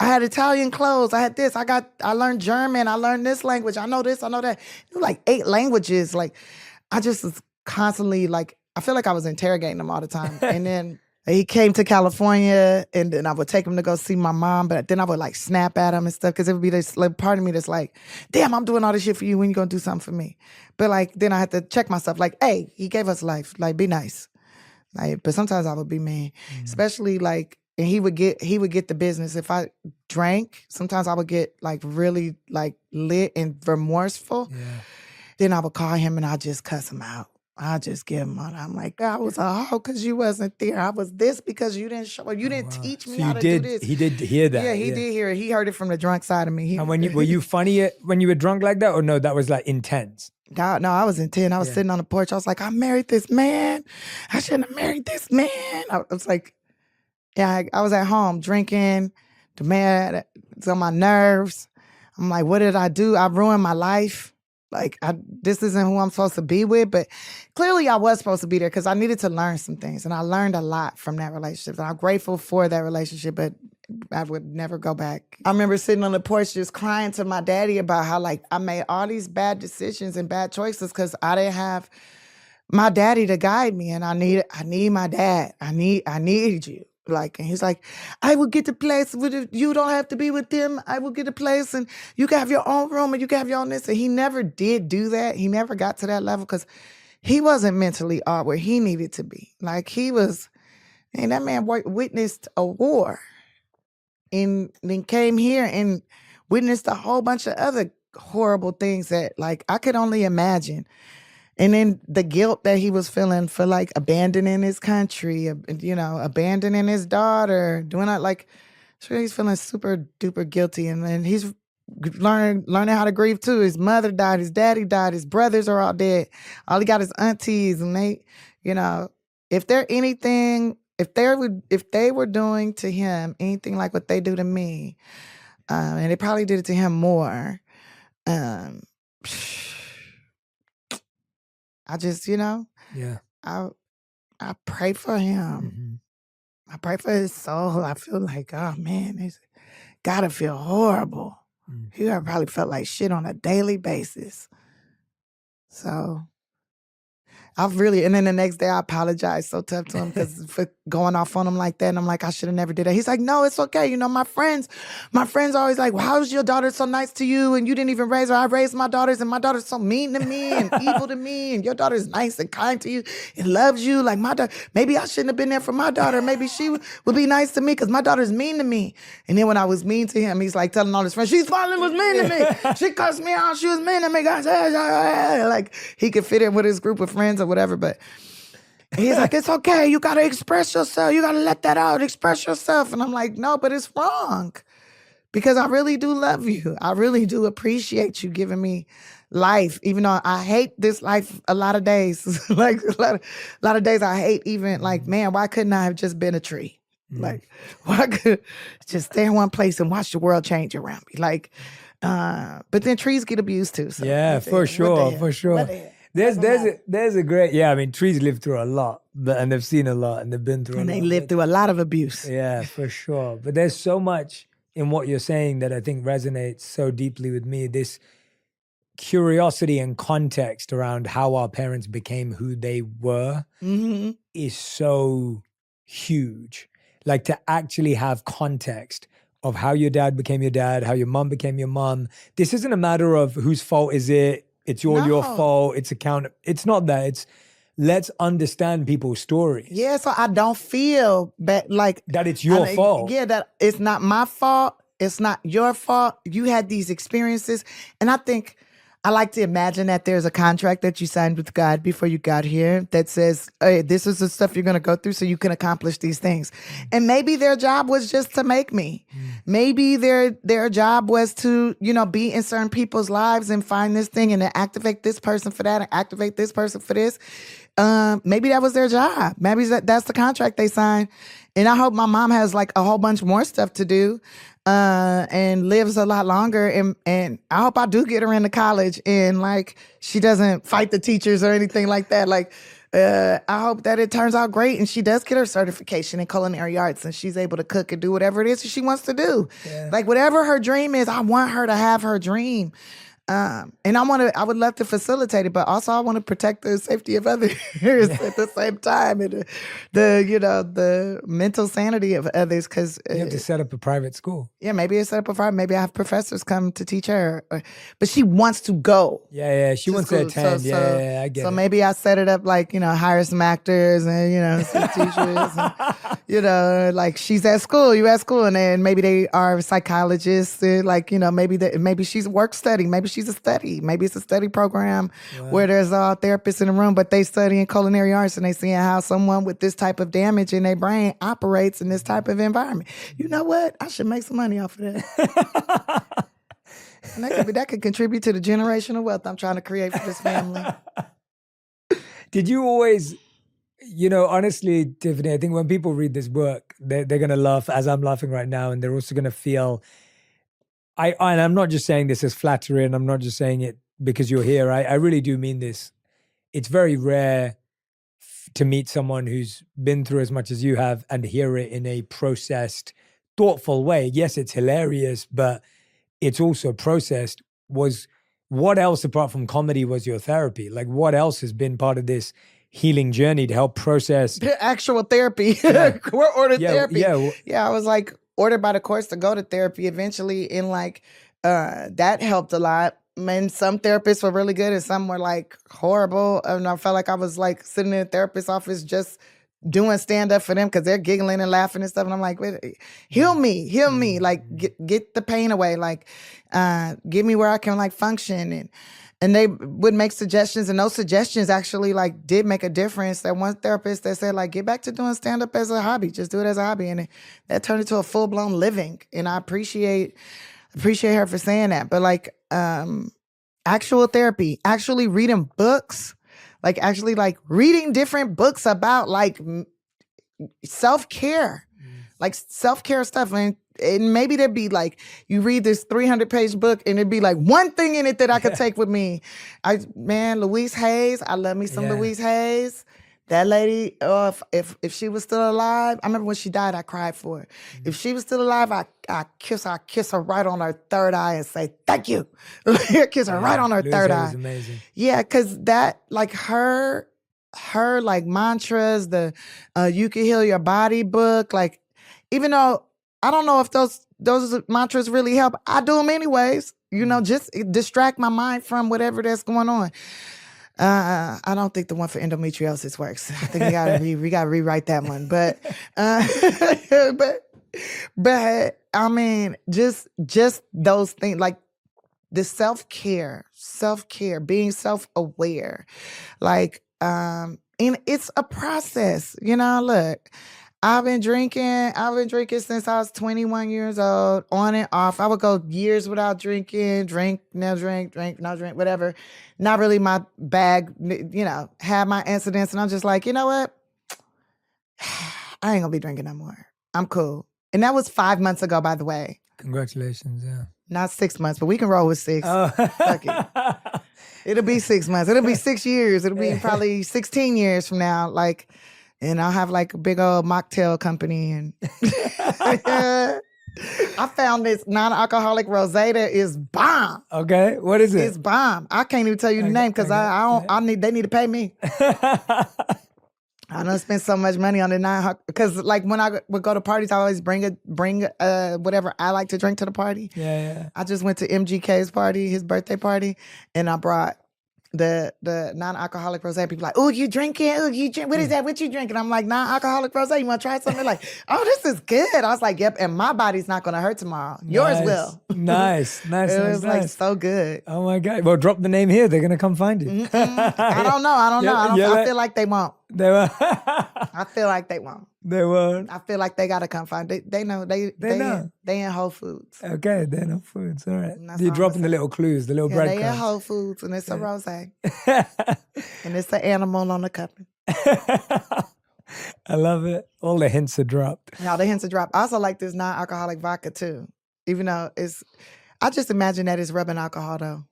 had Italian clothes. I had this. I learned German. I learned this language. I know this. I know that. Like 8 languages. Like, I just was constantly like, I feel like I was interrogating him all the time. And then he came to California, and then I would take him to go see my mom, but then I would like snap at him and stuff, because it would be this like, part of me that's like, damn, I'm doing all this shit for you. When you gonna do something for me? But like, then I had to check myself, like, hey, he gave us life. Like, be nice. Like, but sometimes I would be mean, especially like, and he would get the business. If I drank, sometimes I would get like really like lit and remorseful. Yeah. Then I would call him and I'd just cuss him out. I just give him on. I'm like, I was a hoe because you wasn't there. I was this because you didn't show up. You didn't teach me how to do this. He did hear that. Yeah, he did hear it. He heard it from the drunk side of me. And were you funny when you were drunk like that, or no? That was like intense. No, I was intense. I was sitting on the porch. I was like, I married this man. I shouldn't have married this man. I was like, yeah, I was at home drinking. The man, it's on my nerves. I'm like, what did I do? I ruined my life. Like, this isn't who I'm supposed to be with, but clearly I was supposed to be there because I needed to learn some things. And I learned a lot from that relationship. And I'm grateful for that relationship, but I would never go back. I remember sitting on the porch just crying to my daddy about how, like, I made all these bad decisions and bad choices because I didn't have my daddy to guide me. And I need my dad. I needed you. Like, and he's like, I will get the place with you don't have to be with them. I will get a place and you can have your own room and you can have your own this. And he never did do that. He never got to that level because he wasn't mentally all where he needed to be. Like, he was, and that man witnessed a war and then came here and witnessed a whole bunch of other horrible things that, like, I could only imagine. And then the guilt that he was feeling for, like, abandoning his country, you know, abandoning his daughter, doing that, like, sure, he's feeling super duper guilty. And then he's learning how to grieve too. His mother died, his daddy died, his brothers are all dead. All he got is aunties, and they, you know, if they were doing to him anything like what they do to me, and they probably did it to him more, I just, you know, I pray for him. I pray for his soul. I feel like, oh man, it's gotta feel horrible. He probably felt like shit on a daily basis. So and then the next day I apologized so tough to him for going off on him like that. And I'm like, I should have never did that. He's like, no, it's okay. You know, my friends always like, well, how is your daughter so nice to you? And you didn't even raise her. I raised my daughters and my daughter's so mean to me and evil to me. And your daughter's nice and kind to you and loves you. Like my daughter, maybe I shouldn't have been there for my daughter. Maybe she would be nice to me because my daughter's mean to me. And then when I was mean to him, he's like telling all his friends, she's finally was mean to me. She cussed me out. She was mean to me. Like he could fit in with his group of friends or whatever, but he's like, it's okay. You got to express yourself. You got to let that out. Express yourself. And I'm like, no, but it's wrong because I really do love you. I really do appreciate you giving me life, even though I hate this life a lot of days. Like a lot of days I hate even like, man, why couldn't I have just been a tree? Like, why could just stay in one place and watch the world change around me? Like, but then trees get abused too. So yeah, for sure. There's a great, I mean, trees live through a lot, and they've seen a lot, and they've been through a lot. And they live through a lot of abuse. Yeah, for sure. But there's so much in what you're saying that I think resonates so deeply with me. This curiosity and context around how our parents became who they were is so huge. Like, to actually have context of how your dad became your dad, how your mom became your mom. This isn't a matter of whose fault is it. It's your fault. It's not that. It's let's understand people's stories. Yeah, so I don't feel like that it's your fault. Yeah, that it's not my fault. It's not your fault. You had these experiences. And I think I like to imagine that there's a contract that you signed with God before you got here that says, hey, this is the stuff you're going to go through so you can accomplish these things. And maybe their job was just to make me. Maybe their job was to, be in certain people's lives and find this thing and then activate this person for that and activate this person for this. Maybe that was their job. Maybe that's the contract they signed. And I hope my mom has like a whole bunch more stuff to do. And lives a lot longer. And I hope I do get her into college and like she doesn't fight the teachers or anything like that. Like, I hope that it turns out great and she does get her certification in culinary arts and she's able to cook and do whatever it is she wants to do. Yeah. Like whatever her dream is, I want her to have her dream. And I would love to facilitate it, but also I want to protect the safety of others at the same time, and the mental sanity of others. Because you have to set up a private school. Yeah, maybe I set up a private. Maybe I have professors come to teach her, but she wants to go. Yeah, she wants to attend. I get it. So maybe I set it up like hire some actors and some teachers. And, like she's at school, you at school, and then maybe they are psychologists. Maybe she's work study, maybe she's a study. Maybe it's a study program where there's all therapists in the room, but they study in culinary arts and they seeing how someone with this type of damage in their brain operates in this type of environment. You know what? I should make some money off of that. And that could contribute to the generational wealth I'm trying to create for this family. Did you always, honestly, Tiffany, I think when people read this book, they're going to laugh as I'm laughing right now, and they're also going to feel, and I'm not just saying this as flattery, and I'm not just saying it because you're here. I really do mean this. It's very rare to meet someone who's been through as much as you have and hear it in a processed, thoughtful way. Yes, it's hilarious, but it's also processed. What else apart from comedy was your therapy? Like what else has been part of this healing journey to help process? The actual therapy. Yeah. We're ordered therapy. Yeah, I was like ordered by the courts to go to therapy eventually, and like that helped a lot. And some therapists were really good and some were like horrible. And I felt like I was like sitting in a therapist's office just doing stand-up for them because they're giggling and laughing and stuff. And I'm like, wait, heal me. Like get the pain away. Like get me where I can like function. And they would make suggestions, and those suggestions actually like did make a difference. That one therapist that said like, get back to doing stand-up as a hobby. Just do it as a hobby. And that turned into a full-blown living. And I appreciate her for saying that. But like actual therapy, actually reading books, like actually like reading different books about like self-care, like self-care stuff. And maybe there'd be like, you read this 300-page book and it'd be like one thing in it that I could take with me. Louise Hayes, I love me some Louise Hayes. That lady, if she was still alive, I remember when she died, I cried for her. If she was still alive, I kiss her right on her third eye and say, thank you. Kiss her right on her third eye. Amazing. Yeah, because that, like her like mantras, the You Can Heal Your Body book, like, even though I don't know if those mantras really help, I do them anyways, just distract my mind from whatever that's going on. I don't think the one for endometriosis works. I think we gotta rewrite that one. But I mean, just those things, like the self-care, being self-aware, like, and it's a process. Look, I've been drinking since I was 21 years old, on and off. I would go years without drinking, drink, no drink, whatever. Not really my bag, have my incidents. And I'm just like, you know what? I ain't gonna be drinking no more. I'm cool. And that was 5 months ago, by the way. Congratulations, yeah. Not 6 months, but we can roll with 6. Oh. Fuck it. It'll be 6 months. It'll be 6 years. It'll be probably 16 years from now. Like, and I'll have like a big old mocktail company. And I found this non-alcoholic rosé that is bomb. Okay, what is it? It's bomb. I can't even tell you the name because they need to pay me. I don't spend so much money on the because like when I would go to parties, I always bring whatever I like to drink to the party. Yeah. I just went to MGK's party, his birthday party, and I brought the non-alcoholic rosé. People like, oh, you drinking? Oh, you drink? What is that? What you drinking? I'm like, non-alcoholic rosé. You want to try something? Like, oh, this is good. I was like, yep. And my body's not going to hurt tomorrow. Yours will. Nice. It was like so good. Oh my God. Well, drop the name here. They're going to come find you. I don't know. I feel like they won't. They were. I feel like they won't. They won't. I feel like they gotta come find. They know. They know. They in Whole Foods. Okay, they're no foods. All right. That's You're all dropping I'm the little clues, the little Yeah, they in breadcrumbs. Whole Foods, and it's a rosé, and it's an animal on the cup. I love it. All the hints are dropped. Now the hints are dropped. I also like this non-alcoholic vodka too, even though it's. I just imagine that it's rubbing alcohol though.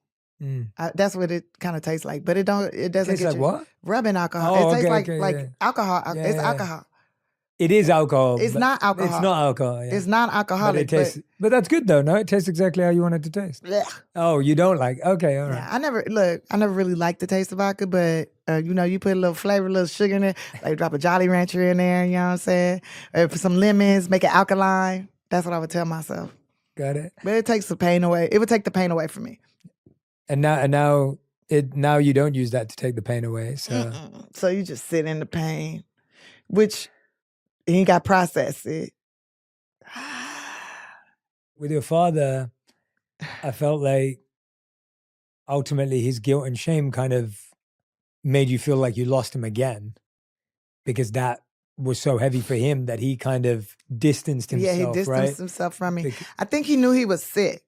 That's what it kind of tastes like, but it doesn't Tastes get like you what? rubbing alcohol. Oh, it tastes okay, like yeah. alcohol. Yeah, It's yeah. alcohol. It is alcohol. It's but not alcohol. It's not alcohol. Yeah. It's But non-alcoholic. it tastes. But that's good though. No, it tastes exactly how you want it to taste. Blech. Oh, you don't like? Okay, all right. Yeah, I never really liked the taste of vodka, but you put a little flavor, a little sugar in it, like drop a Jolly Rancher in there, you know what I'm saying? Or put some lemons, make it alkaline. That's what I would tell myself. Got it. But it takes the pain away. It would take the pain away from me. And now you don't use that to take the pain away. So So you just sit in the pain, which you got to process it. with your father, I felt like ultimately his guilt and shame kind of made you feel like you lost him again, because that was so heavy for him that he kind of distanced himself. Yeah, he distanced right? himself from me. Bec- I think he knew he was sick,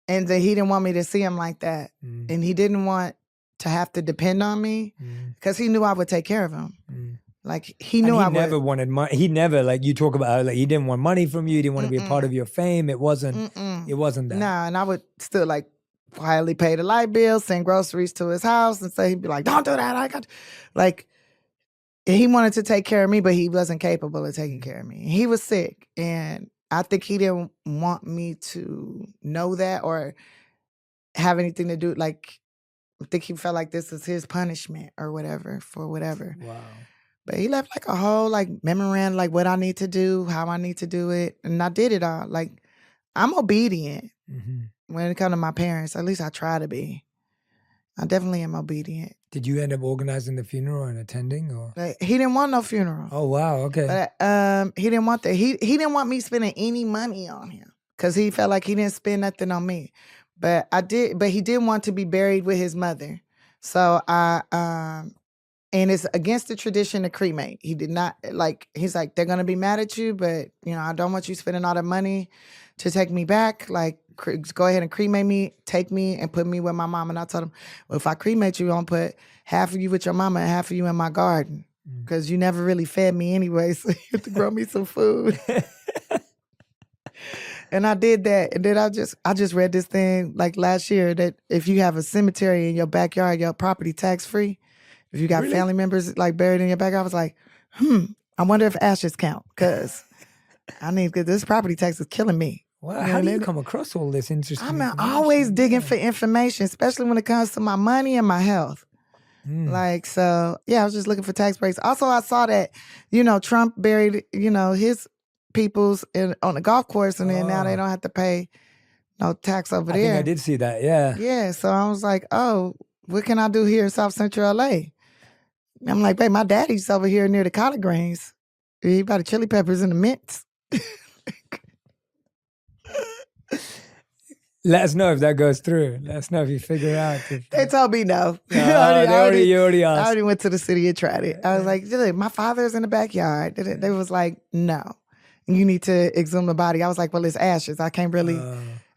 and that he didn't want me to see him like that, Mm. and he didn't want to have to depend on me because he knew I would take care of him. Like he knew And I he never would. wanted money. He never, like you talk about how like he didn't want money from you. He didn't want to be a part of your fame. It wasn't. It wasn't that. Nah, and I would still like quietly pay the light bill, send groceries to his house, and say he'd be like, "Don't do that." I got like he wanted to take care of me, but he wasn't capable of taking care of me. He was sick, and I think he didn't want me to know that or have anything to do. Like, I think he felt like this was his punishment or whatever for whatever. Wow. But he left like a whole like memorandum, like what I need to do, how I need to do it, and I did it all. Like I'm obedient when it comes to my parents. At least I try to be. I definitely am obedient. Did you end up organizing the funeral and attending, or? Like, he didn't want no funeral. Oh wow. Okay. But he didn't want that. He didn't want me spending any money on him because he felt like he didn't spend nothing on me. But I did. But he did want to be buried with his mother. So and it's against the tradition to cremate. He did not like. He's like, they're gonna be mad at you, but I don't want you spending all the money to take me back. Like, go ahead and cremate me, take me, and put me with my mom. And I told him, well, if I cremate you, I'm gonna put half of you with your mama and half of you in my garden because you never really fed me anyway, so you have to grow me some food. And I did that, and then I just read this thing like last year that if you have a cemetery in your backyard, your property tax free. If you got family members like buried in your backyard, I was like, I wonder if ashes count because this property tax is killing me. Wow. How do you come across all this interesting? I'm information? always digging for information, especially when it comes to my money and my health. Like, so yeah, I was just looking for tax breaks. Also, I saw that, Trump buried, his peoples on the golf course, and then now they don't have to pay no tax over I there. think I did see that. Yeah. Yeah, so I was like, oh, what can I do here in South Central LA? I'm like, babe, my daddy's over here near the collard greens. He bought the chili peppers and the mints. Let us know if that goes through. Let us know if you figure out. They told me no. You already I asked. already went to the city and tried it. I was like, "Look, my father's in the backyard." They was like, no, you need to exhume the body. I was like, well, it's ashes. I can't really.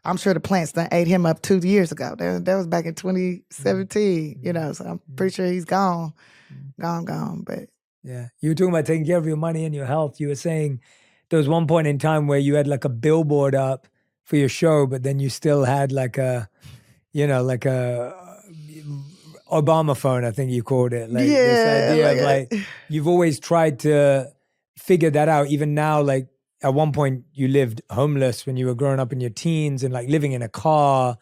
I'm sure the plants done ate him up 2 years ago. That was back in 2017, so I'm pretty sure he's gone. But Yeah. You were talking about taking care of your money and your health. You were saying there was one point in time where you had like a billboard up for your show, but then you still had like a Obama phone, I think you called it. Like this idea of like you've always tried to figure that out. Even now, like at one point you lived homeless when you were growing up in your teens and like living in a car,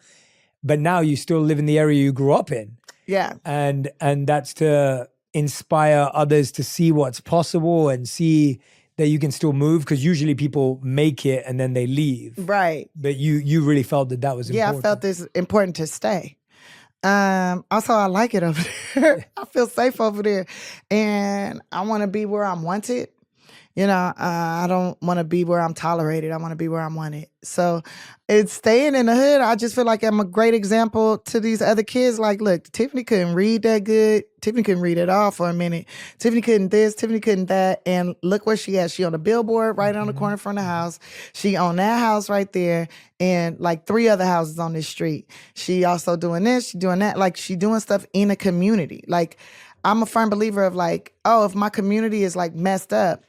but now you still live in the area you grew up in. yeah, And that's to inspire others to see what's possible and see that you can still move, because usually people make it and then they leave. right. But you really felt that was Yeah, important. I felt it's important to stay. Also, I like it over there. I feel safe over there, and I want to be where I'm wanted. I don't want to be where I'm tolerated. I want to be where I'm wanted. So it's staying in the hood. I just feel like I'm a great example to these other kids. Like, look, Tiffany couldn't read that good. Tiffany couldn't read at all for a minute. Tiffany couldn't this. Tiffany couldn't that. And look where she at. She on the billboard right on the corner from the house. She on that house right there and like 3 other houses on this street. She also doing this. She doing that. Like, she doing stuff in a community. Like, I'm a firm believer of like, oh, if my community is like messed up,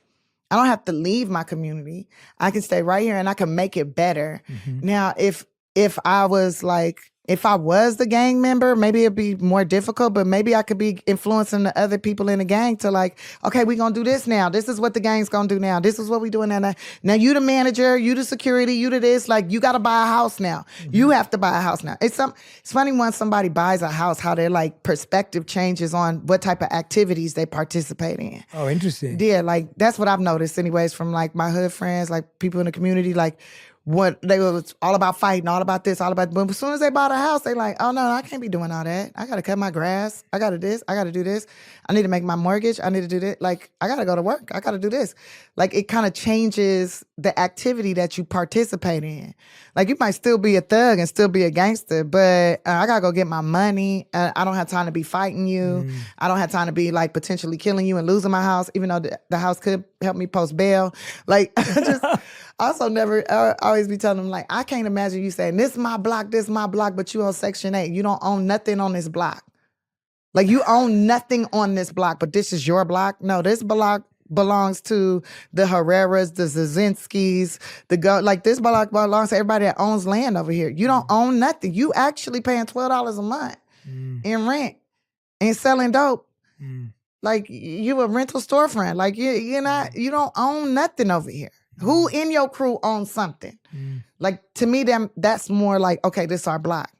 I don't have to leave my community. I can stay right here and I can make it better. Now, if I was the gang member, maybe it'd be more difficult, but maybe I could be influencing the other people in the gang to like, okay, we're going to do this now. This is what the gang's going to do now. This is what we doing now. Now you the manager, you the security, you the this, like you got to buy a house now. You have to buy a house now. It's funny when somebody buys a house, how their like perspective changes on what type of activities they participate in. Oh, interesting. Yeah, like that's what I've noticed anyways from like my hood friends, like people in the community, like what they was all about fighting, all about this, all about, but as soon as they bought a house, they like, oh no, I can't be doing all that. I gotta cut my grass. I gotta this, I gotta do this. I need to make my mortgage. I need to do this. Like, I gotta go to work. I gotta do this. Like, it kind of changes the activity that you participate in. Like, you might still be a thug and still be a gangster, but I gotta go get my money. I don't have time to be fighting you. I don't have time to be like potentially killing you and losing my house, even though the house could help me post bail. Like, I always be telling them, like, I can't imagine you saying, this is my block, but you on Section 8. You don't own nothing on this block. Like, you own nothing on this block, but this is your block. No, this block belongs to the Herreras, the Zazinskis, this block belongs to everybody that owns land over here. You don't own nothing. You actually paying $12 a month in rent and selling dope. Like, you a rental storefront. Like, you don't own nothing over here. Who in your crew owns something? Like, to me, that's more like, okay, this is our block.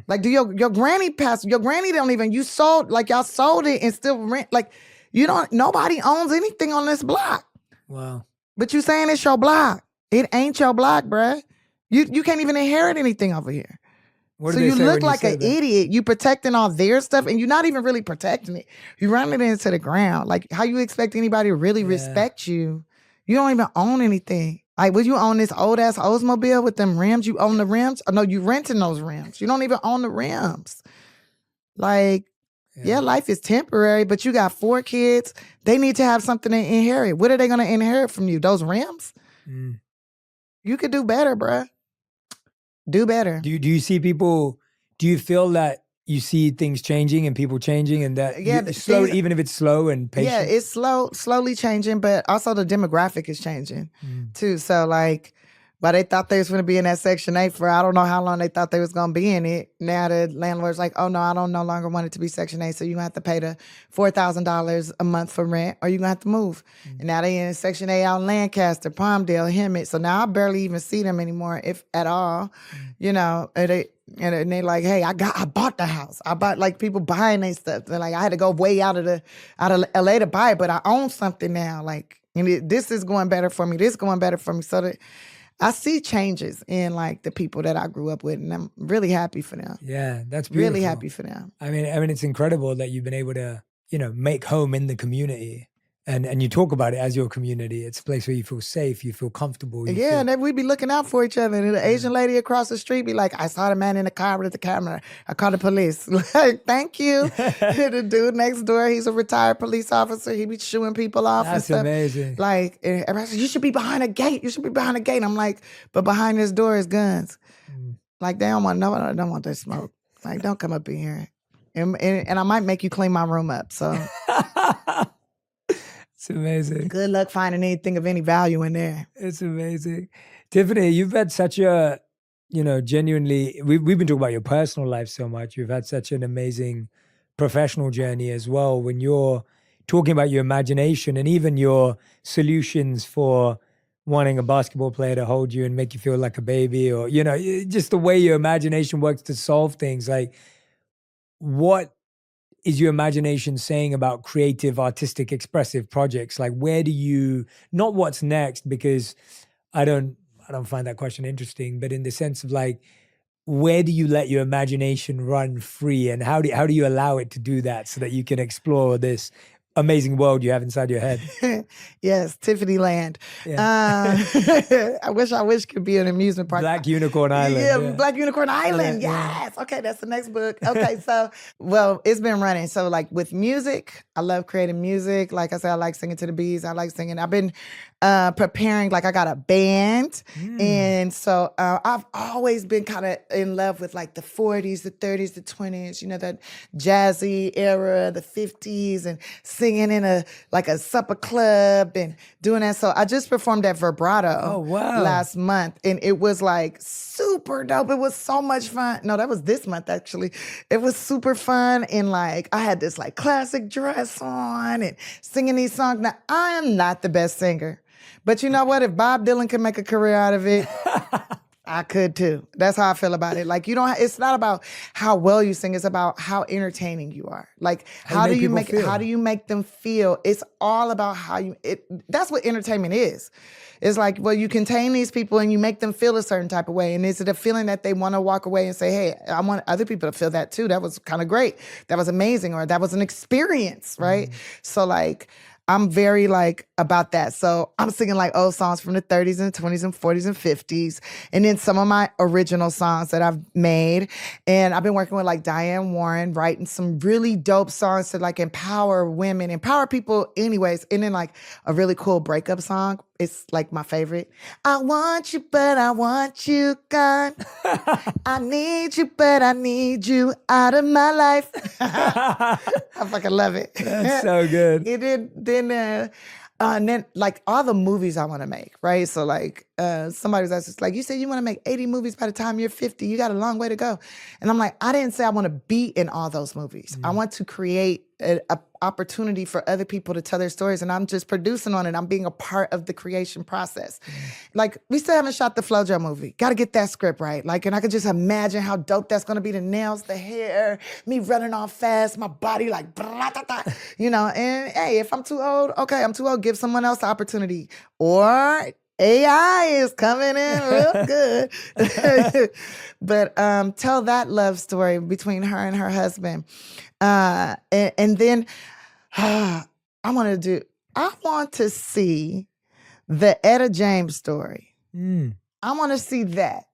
Like, do your granny pass? Your granny don't even, y'all sold it and still rent. Like, nobody owns anything on this block. Wow. But you saying it's your block. It ain't your block, bruh. You can't even inherit anything over here. So you look like an idiot. You protecting all their stuff and you're not even really protecting it. You running it into the ground. Like, how you expect anybody to really respect you? You don't even own anything. Like, would you own this old-ass Oldsmobile with them rims? You own the rims? Oh, no, you renting those rims. You don't even own the rims. Like, yeah, life is temporary, but you got 4 kids. They need to have something to inherit. What are they going to inherit from you? Those rims? You could do better, bruh. Do better. Do you see people, do you feel that you see things changing and people changing and that even if it's slow and patient? Yeah, it's slowly changing, but also the demographic is changing too. So like, but they thought they was going to be in that Section 8 for I don't know how long they thought they was going to be in it. Now the landlord's like, oh no, I don't no longer want it to be Section 8, so you're going to have to pay the $4,000 a month for rent or you're going to have to move. And now they in Section 8 out in Lancaster, Palmdale, Hemet. So now I barely even see them anymore, if at all. And they like, hey, I bought the house. I bought, like, people buying their stuff. They're like, I had to go way out of LA to buy it, but I own something now. Like, and this is going better for me. This is going better for me. So that I see changes in like the people that I grew up with, and I'm really happy for them. Yeah, that's beautiful. Really happy for them. I mean, it's incredible that you've been able to, make home in the community. And you talk about it as your community. It's a place where you feel safe, you feel comfortable. And then we be looking out for each other. And the Asian lady across the street be like, I saw the man in the car with the camera. I called the police. Like, thank you. The dude next door, he's a retired police officer. He be shooing people off and stuff. That's amazing. Like, and everybody says, you should be behind a gate. You should be behind a gate. I'm like, but behind this door is guns. Like, they don't want that smoke. Like, don't come up in here. And I might make you clean my room up, so... It's amazing. Good luck finding anything of any value in there. It's amazing. Tiffany, you've had such a, genuinely, we've been talking about your personal life so much. You've had such an amazing professional journey as well. When you're talking about your imagination and even your solutions for wanting a basketball player to hold you and make you feel like a baby, or, just the way your imagination works to solve things. Like, what is your imagination saying about creative, artistic, expressive projects? Like, where do you, not what's next, because I don't find that question interesting, but in the sense of like, where do you let your imagination run free, and how do you allow it to do that so that you can explore this amazing world you have inside your head? Yes, Tiffany Land. Yeah. I wish could be an amusement park. Black Unicorn Island. Yeah, Black Unicorn Island. Yes. Okay, that's the next book. Okay, so, well, it's been running. So, like, with music, I love creating music. Like I said, I like singing to the bees. I like singing. I've been preparing, like, I got a band. And so I've always been kind of in love with, like, the 40s, the 30s, the 20s, you know, that jazzy era, the 50s, and singing in a supper club and doing that. So I just performed at Vibrato last month, and it was like super dope. It was so much fun. No, that was this month actually. It was super fun, and like I had this like classic dress on and singing these songs. Now I am not the best singer, but you know what? If Bob Dylan can make a career out of it, I could too. That's how I feel about it. Like, you don't. It's not about how well you sing. It's about how entertaining you are. Like, how do you make them feel? It's all about how you. That's what entertainment is. It's like, well, you contain these people and you make them feel a certain type of way. And is it a feeling that they want to walk away and say, hey, I want other people to feel that too. That was kind of great. That was amazing. Or that was an experience, right? So like, I'm very like about that. So I'm singing like old songs from the 30s and 20s and 40s and 50s. And then some of my original songs that I've made. And I've been working with like Diane Warren, writing some really dope songs to like empower women, empower people anyways. And then like a really cool breakup song. It's like my favorite. I want you, but I want you gone. I need you, but I need you out of my life. I fucking love it. That's so good. And then like all the movies I want to make, right? So like somebody was asking, like, you said you want to make 80 movies by the time you're 50. You got a long way to go. And I'm like, I didn't say I want to be in all those movies. I want to create an opportunity for other people to tell their stories, and I'm just producing on it. I'm being a part of the creation process. Like, we still haven't shot the FloJo movie. Got to get that script right. Like, and I could just imagine how dope that's going to be. The nails, the hair, me running off fast, my body like, you know, and hey, if I'm too old, okay, I'm too old. Give someone else the opportunity. Or AI is coming in real good. But tell that love story between her and her husband. And then I want to see the Etta James story. I want to see that.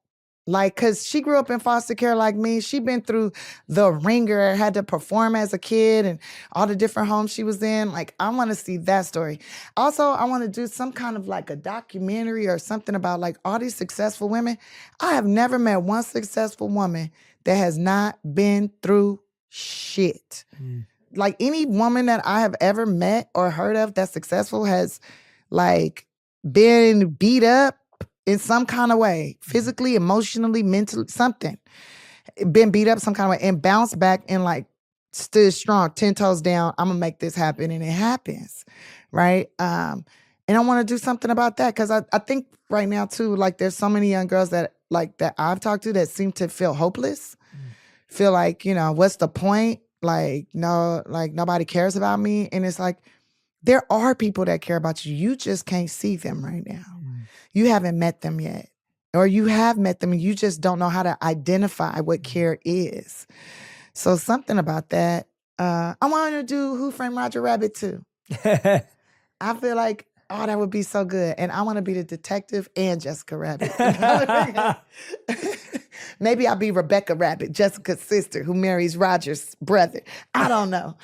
Like, cause she grew up in foster care like me. She been through the ringer, had to perform as a kid and all the different homes she was in. Like, I want to see that story. Also, I want to do some kind of like a documentary or something about like all these successful women. I have never met one successful woman that has not been through shit. Like, any woman that I have ever met or heard of that's successful has like been beat up in some kind of way, physically, emotionally, mentally, something. Been beat up some kind of way and bounced back and like stood strong, 10 toes down. I'm gonna make this happen, and it happens, right? And I want to do something about that, because I think right now too, like there's so many young girls that I've talked to that seem to feel hopeless, feel like, you know, what's the point? Like, no, like nobody cares about me. And it's like, there are people that care about you. You just can't see them right now. You haven't met them yet. Or you have met them and you just don't know how to identify what care is. So something about that. I wanted to do Who Framed Roger Rabbit too. I feel like, oh, that would be so good. And I want to be the detective and Jessica Rabbit. Maybe I'll be Rebecca Rabbit, Jessica's sister, who marries Roger's brother. I don't know.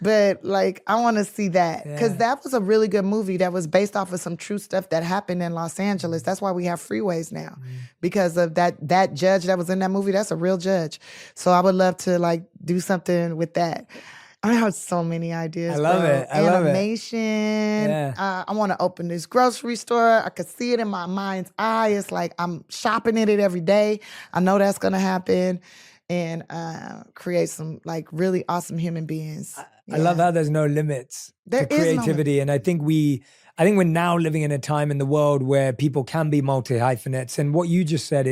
But like, I want to see that. Because that was a really good movie that was based off of some true stuff that happened in Los Angeles. That's why we have freeways now. Because of that judge that was in that movie, that's a real judge. So I would love to like do something with that. I have so many ideas. I love it. I love it. Animation. Yeah. I want to open this grocery store. I could see it in my mind's eye. It's like I'm shopping in it every day. I know that's going to happen. And create some like really awesome human beings. I love how there's no limits to creativity. And I think we're now living in a time in the world where people can be multi-hyphenates. And what you just said,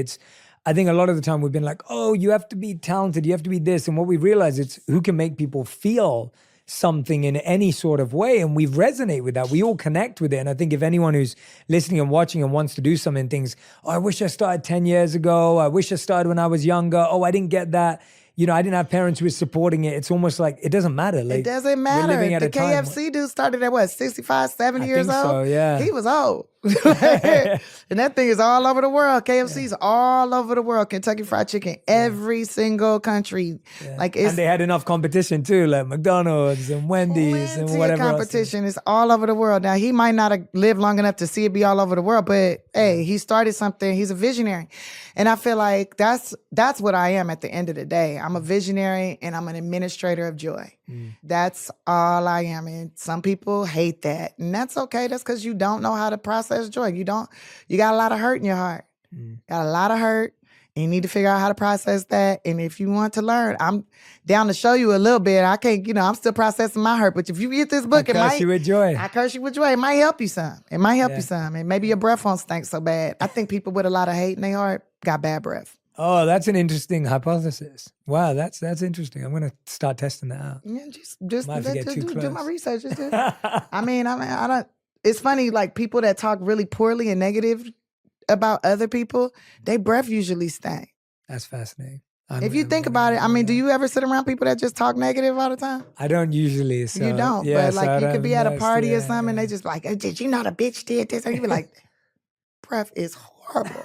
I think a lot of the time we've been like, oh, you have to be talented, you have to be this. And what we realize is who can make people feel something in any sort of way, and we resonate with that. We all connect with it. And I think if anyone who's listening and watching and wants to do something, thinks, oh, I wish I started 10 years ago. I wish I started when I was younger. Oh, I didn't get that. You know, I didn't have parents who were supporting it. It's almost like it doesn't matter. Like, it doesn't we're matter. living at The a time- KFC dude started at what, 65, 70 I years think old? so, yeah. He was old. And that thing is all over the world. KFC's all over the world. Kentucky Fried Chicken, every single country. Like it's and they had enough competition too, like McDonald's and Wendy's and plenty of whatever else. competition. It's all over the world. Now, he might not have lived long enough to see it be all over the world, but hey, he started something. He's a visionary. And I feel like that's what I am at the end of the day. I'm a visionary and I'm an administrator of joy. That's all I am. And some people hate that. And that's okay. That's because you don't know how to process joy. You got a lot of hurt in your heart. Got a lot of hurt. And you need to figure out how to process that. And if you want to learn, I'm down to show you a little bit. I can't, I'm still processing my hurt. But if you get this book, I curse you with joy. I curse you with joy. It might help you some. It might help you some. And maybe your breath won't stink so bad. I think people with a lot of hate in their heart got bad breath. Oh, that's an interesting hypothesis. Wow, that's interesting. I'm gonna start testing that out. Yeah, just Might have to get too do close. my research. I mean, I don't. It's funny, like people that talk really poorly and negative about other people, they breath usually stink. That's fascinating. If you think about it, I mean, do you ever sit around people that just talk negative all the time? I don't usually. So, You don't, yeah, but so like I you don't could be at a know, party or yeah, something, and yeah. they just like, did you know the bitch did this? And you be like, breath is horrible.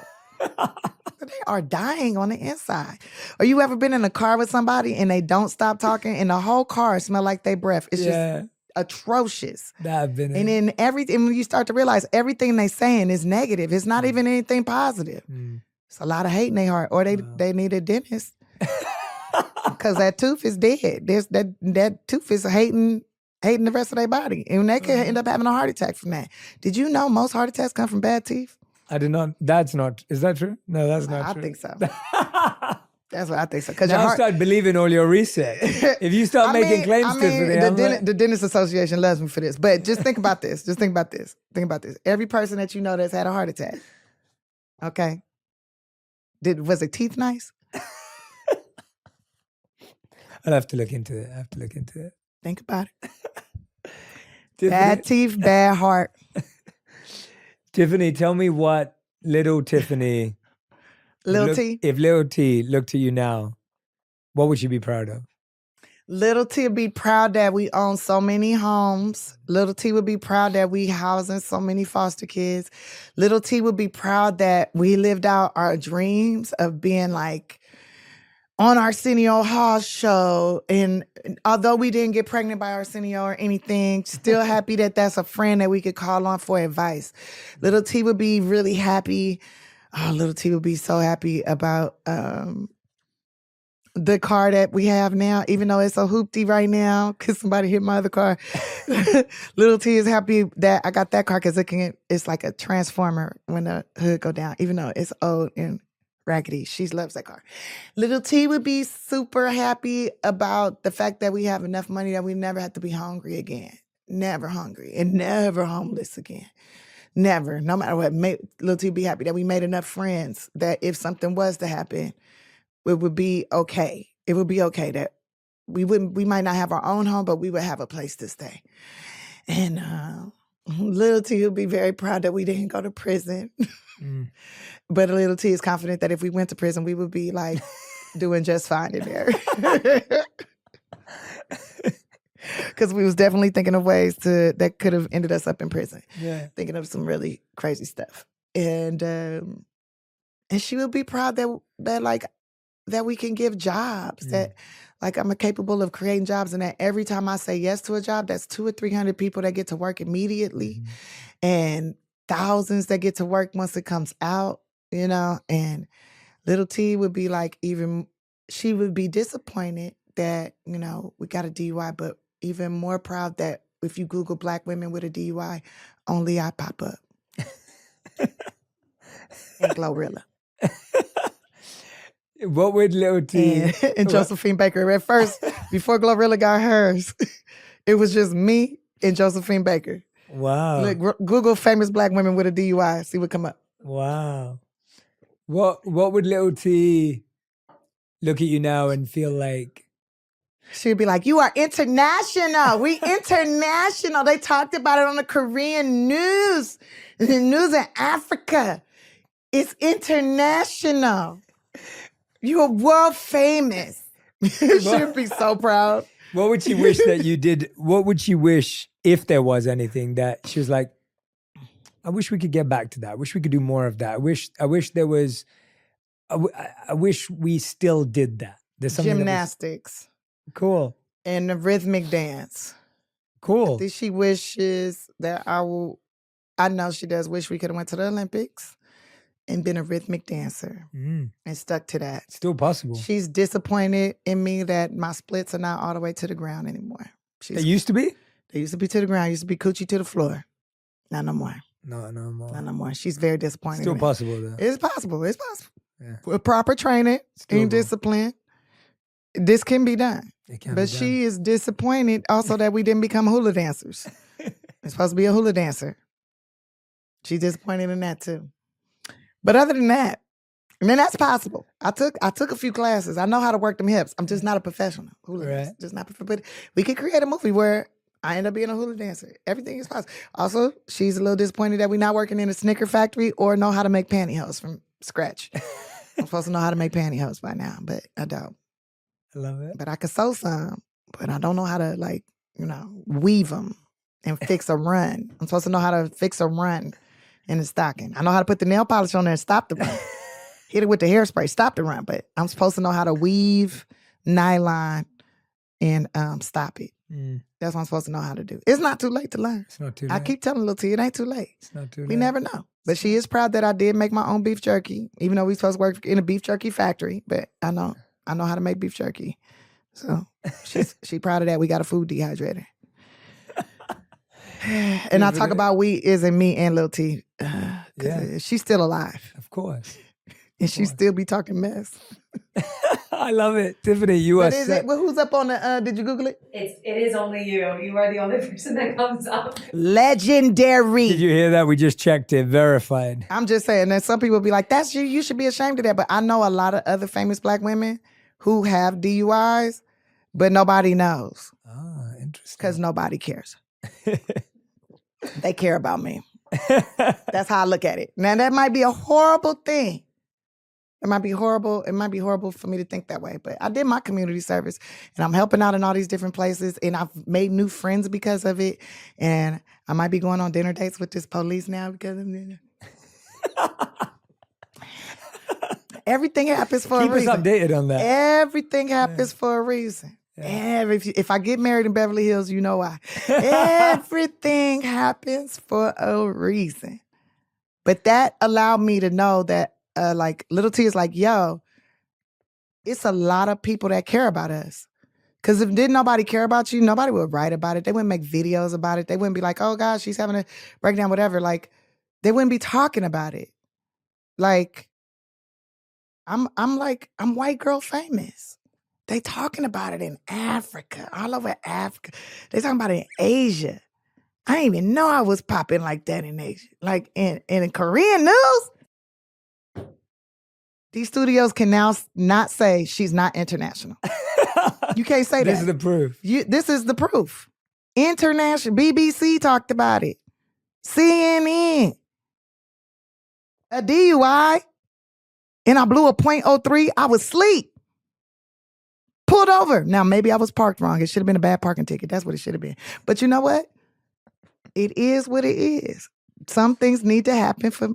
They are dying on the inside. Or you ever been in a car with somebody and they don't stop talking and the whole car smell like they breath? It's just atrocious. That I've been And in. then everything, when you start to realize everything they saying is negative, it's not even anything positive. It's a lot of hate in their heart. Or they need a dentist. Because that tooth is dead. That tooth is hating the rest of their body. And they could end up having a heart attack from that. Did you know most heart attacks come from bad teeth? I did not. That's not. Is that true? No, that's not I true. think so. That's what I think so. Because Now start believing all your research. If you start making claims to something, the Dentist Association loves me for this. But just think about this. Just think about this. Think about this. Every person that you know that's had a heart attack, okay? Was their teeth nice? I'll have to look into it. Think about it. Tiffany, Bad teeth, bad heart. Tiffany, tell me what little Tiffany, Little T. if little T looked at you now, what would she be proud of? Little T would be proud that we own so many homes. Little T would be proud that we housing so many foster kids. Little T would be proud that we lived out our dreams of being like on Arsenio Hall's show. And although we didn't get pregnant by Arsenio or anything, still happy that that's a friend that we could call on for advice. Little T would be really happy. Oh, Little T would be so happy about the car that we have now, even though it's a hoopty right now because somebody hit my other car. Little T is happy that I got that car because it's like a transformer when the hood go down, even though it's old and raggedy. She loves that car. Little T would be super happy about the fact that we have enough money that we never have to be hungry again. Never hungry and never homeless again. Never. No matter what. Little T would be happy that we made enough friends that if something was to happen, it would be okay. It would be okay that we might not have our own home, but we would have a place to stay. And Little T would be very proud that we didn't go to prison. But Little T is confident that if we went to prison, we would be like doing just fine in there. Because we was definitely thinking of ways that could have ended us up in prison. Yeah. Thinking of some really crazy stuff. And she would be proud that we can give jobs, that like I'm capable of creating jobs, and that every time I say yes to a job, that's 200 or 300 people that get to work immediately, and thousands that get to work once it comes out, and Little T would be like, she would be disappointed that, we got a DUI, but even more proud that if you Google Black women with a DUI, only I pop up. And Glorilla. What would Little T and Josephine Baker. At first, before Glorilla got hers, it was just me and Josephine Baker. Wow. Look, Google famous Black women with a DUI. See what come up. Wow. What would Little T look at you now and feel like She'd be like, you are international. We international. They talked about it on the Korean news. The news in Africa. It's international. You are world famous. She'd be so proud. What would she wish that you did? What would she wish, if there was anything that she was like, I wish we could get back to that. I wish we could do more of that. I wish there was, I wish we still did that. There's something Gymnastics. Cool. And the rhythmic dance. Cool. I think she wishes that I know she does wish we could have went to the Olympics and been a rhythmic dancer and stuck to that. Still possible. She's disappointed in me that my splits are not all the way to the ground anymore. They used to be? They used to be to the ground. Used to be coochie to the floor. Not no more. No more. Not no more. She's very disappointed. Still possible though. It's possible. It's possible. Yeah. With proper training and discipline, this can be done. It can But be done. she is disappointed also that we didn't become hula dancers. It's supposed to be a hula dancer. She's disappointed in that too. But other than that, I mean, that's possible. I took a few classes. I know how to work them hips. I'm just not a professional hula dancer. Just not. But we could create a movie where I end up being a hula dancer. Everything is possible. Also, she's a little disappointed that we're not working in a Snicker factory or know how to make pantyhose from scratch. I'm supposed to know how to make pantyhose by now, but I don't. I love it. But I could sew some, but I don't know how to weave them and fix a run. I'm supposed to know how to fix a run in the stocking. I know how to put the nail polish on there and stop the run. Hit it with the hairspray, stop the run. But I'm supposed to know how to weave nylon and stop it. That's what I'm supposed to know how to do. It's not too late to learn. It's not too late. I keep telling Lil T, it ain't too late. It's not too late. We never know. But she is proud that I did make my own beef jerky, even though we supposed to work in a beef jerky factory. But I know how to make beef jerky. So she proud of that. We got a food dehydrator. And I talk about we isn't me and Lil T. She's still alive. Of course. And she still be talking mess. I love it. Tiffany, you are set. Who's up on the, did you Google it? It is only you. You are the only person that comes up. Legendary. Did you hear that? We just checked it. Verified. I'm just saying that some people be like, that's you. You should be ashamed of that. But I know a lot of other famous black women who have DUIs, but nobody knows. Ah, interesting. Because nobody cares. They care about me. That's how I look at it. Now, that might be a horrible thing. It might be horrible. It might be horrible for me to think that way. But I did my community service, and I'm helping out in all these different places, and I've made new friends because of it. And I might be going on dinner dates with this police now because of it. Everything happens for a reason. Keep us updated on that. Everything happens for a reason. Yeah. If I get married in Beverly Hills, you know why. Everything happens for a reason. But that allowed me to know that Lil T is like, yo, it's a lot of people that care about us. Because if didn't nobody care about you, nobody would write about it. They wouldn't make videos about it. They wouldn't be like, oh gosh, she's having a breakdown, whatever. Like, they wouldn't be talking about it. Like, I'm white girl famous. They talking about it in Africa, all over Africa. They talking about it in Asia. I didn't even know I was popping like that in Asia. Like in Korean news. These studios can now not say she's not international. You can't say that. This is the proof. This is the proof. International. BBC talked about it. CNN. A DUI. And I blew a .03. I was asleep. Pulled over. Now, maybe I was parked wrong. It should have been a bad parking ticket. That's what it should have been. But you know what? It is what it is. Some things need to happen for...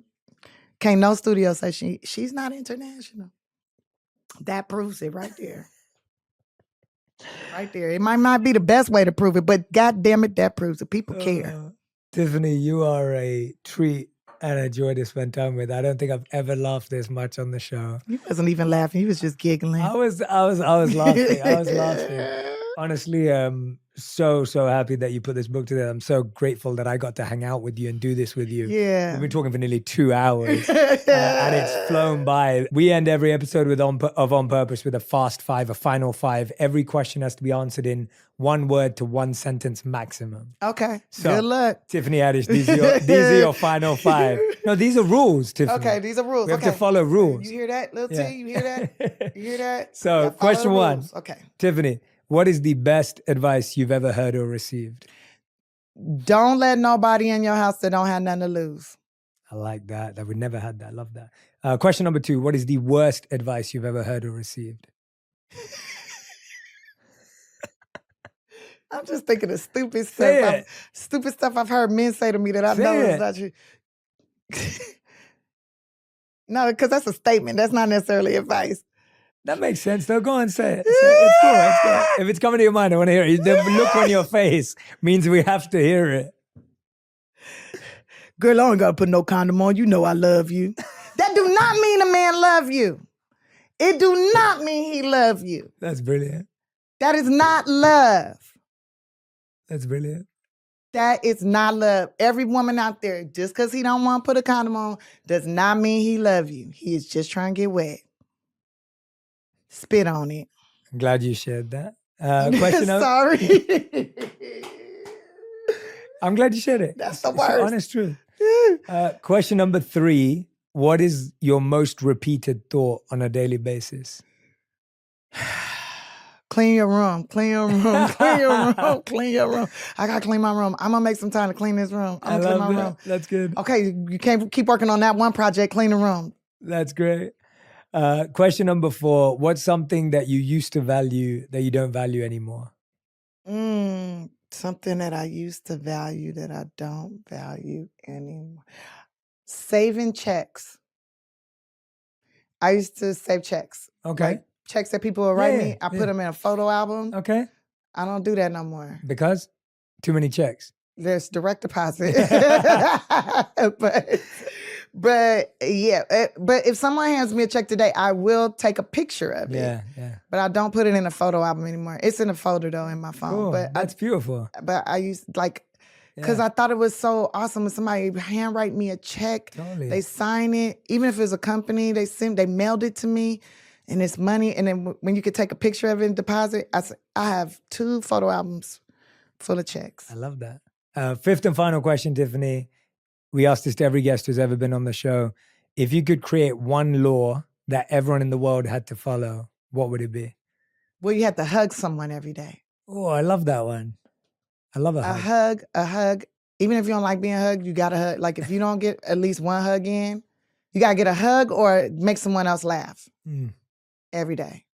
Can't no studio say she's not international. That proves it right there. Right there. It might not be the best way to prove it, but God damn it, that proves it. People care. Tiffany, you are a treat and a joy to spend time with. I don't think I've ever laughed this much on the show. You wasn't even laughing. You was just giggling. I was laughing. I was laughing. Honestly, so happy that you put this book together. I'm so grateful that I got to hang out with you and do this with you. Yeah. We've been talking for nearly 2 hours and it's flown by. We end every episode with On Purpose with a fast five, a final five. Every question has to be answered in 1 word to 1 sentence maximum. Okay. So, good luck. Tiffany Haddish, these are your final 5. No, these are rules, Tiffany. Okay, these are rules. We have to follow rules. You hear that, Lil T? You hear that? You hear that? So, question 1. Okay. Tiffany, What is the best advice you've ever heard or received? Don't let nobody in your house that don't have nothing to lose. I like that. That we never had that. Love that. Question number 2. What is the worst advice you've ever heard or received? I'm just thinking of stupid Say stuff. it. Stupid stuff I've heard men say to me that I Say know it. is not true. No, because that's a statement. That's not necessarily advice. That makes sense, though. Go on, say it. It's cool. It's cool. If it's coming to your mind, I want to hear it. The look on your face means we have to hear it. Girl, I ain't got to put no condom on. You know I love you. That do not mean a man love you. It do not mean he love you. That's brilliant. That is not love. That's brilliant. That is not love. Every woman out there, just because he don't want to put a condom on, does not mean he love you. He is just trying to get wet. Spit on it. I'm glad you shared that. Question Sorry. I'm glad you shared it. That's the It's the worst. honest truth. Question number 3. What is your most repeated thought on a daily basis? Clean your room. Clean your room. Clean your room. Clean your room. I gotta clean my room. I'm gonna make some time to clean this room. I'm gonna clean my room. That's good. Okay, you can't keep working on that one project. Clean the room. That's great. Question number 4. What's something that you used to value that you don't value anymore? Something that I used to value that I don't value anymore. Saving checks. I used to save checks. Okay. Like checks that people would write me. I Yeah. put them in a photo album. Okay. I don't do that no more. Because? Too many checks. There's direct deposit. but yeah, but if someone hands me a check today, I will take a picture of it. Yeah. But I don't put it in a photo album anymore. It's in a folder though in my phone. Cool. But That's beautiful. I used like because Yeah. I thought it was so awesome when somebody handwrite me a check. Totally. They sign it, even if it's a company, they mailed it to me, and it's money. And then when you could take a picture of it and deposit, I have 2 photo albums full of checks. I love that. 5th and final question, Tiffany. We asked this to every guest who's ever been on the show. If you could create one law that everyone in the world had to follow, what would it be? Well, you have to hug someone every day. Oh, I love that one. I love a hug. A hug. Even if you don't like being hugged, you gotta hug. Like if you don't get at least one hug in, you gotta get a hug or make someone else laugh every day.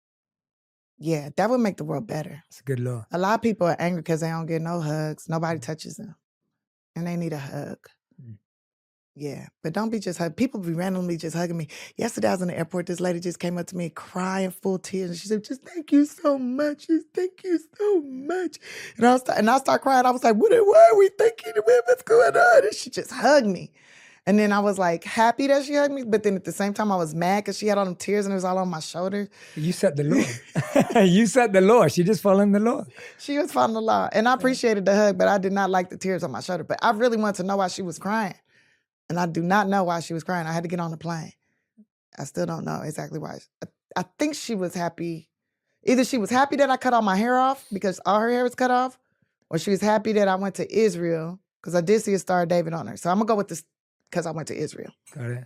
Yeah, that would make the world better. It's a good law. A lot of people are angry because they don't get no hugs. Nobody touches them. And they need a hug. Yeah, but don't be just hugging. People be randomly just hugging me. Yesterday I was in the airport. This lady just came up to me crying full tears. And she said, just thank you so much. Just thank you so much. And I started crying. I was like, why are we thanking you? What's going on? And she just hugged me. And then I was like happy that she hugged me. But then at the same time, I was mad because she had all them tears and it was all on my shoulders. You set the law. You set the law. She just following the law. She was following the law. And I appreciated the hug, but I did not like the tears on my shoulder. But I really wanted to know why she was crying. And I do not know why she was crying. I had to get on the plane. I still don't know exactly why. I think she was happy. Either she was happy that I cut all my hair off because all her hair was cut off, or she was happy that I went to Israel because I did see a Star of David on her. So I'm going to go with this because I went to Israel. Got it.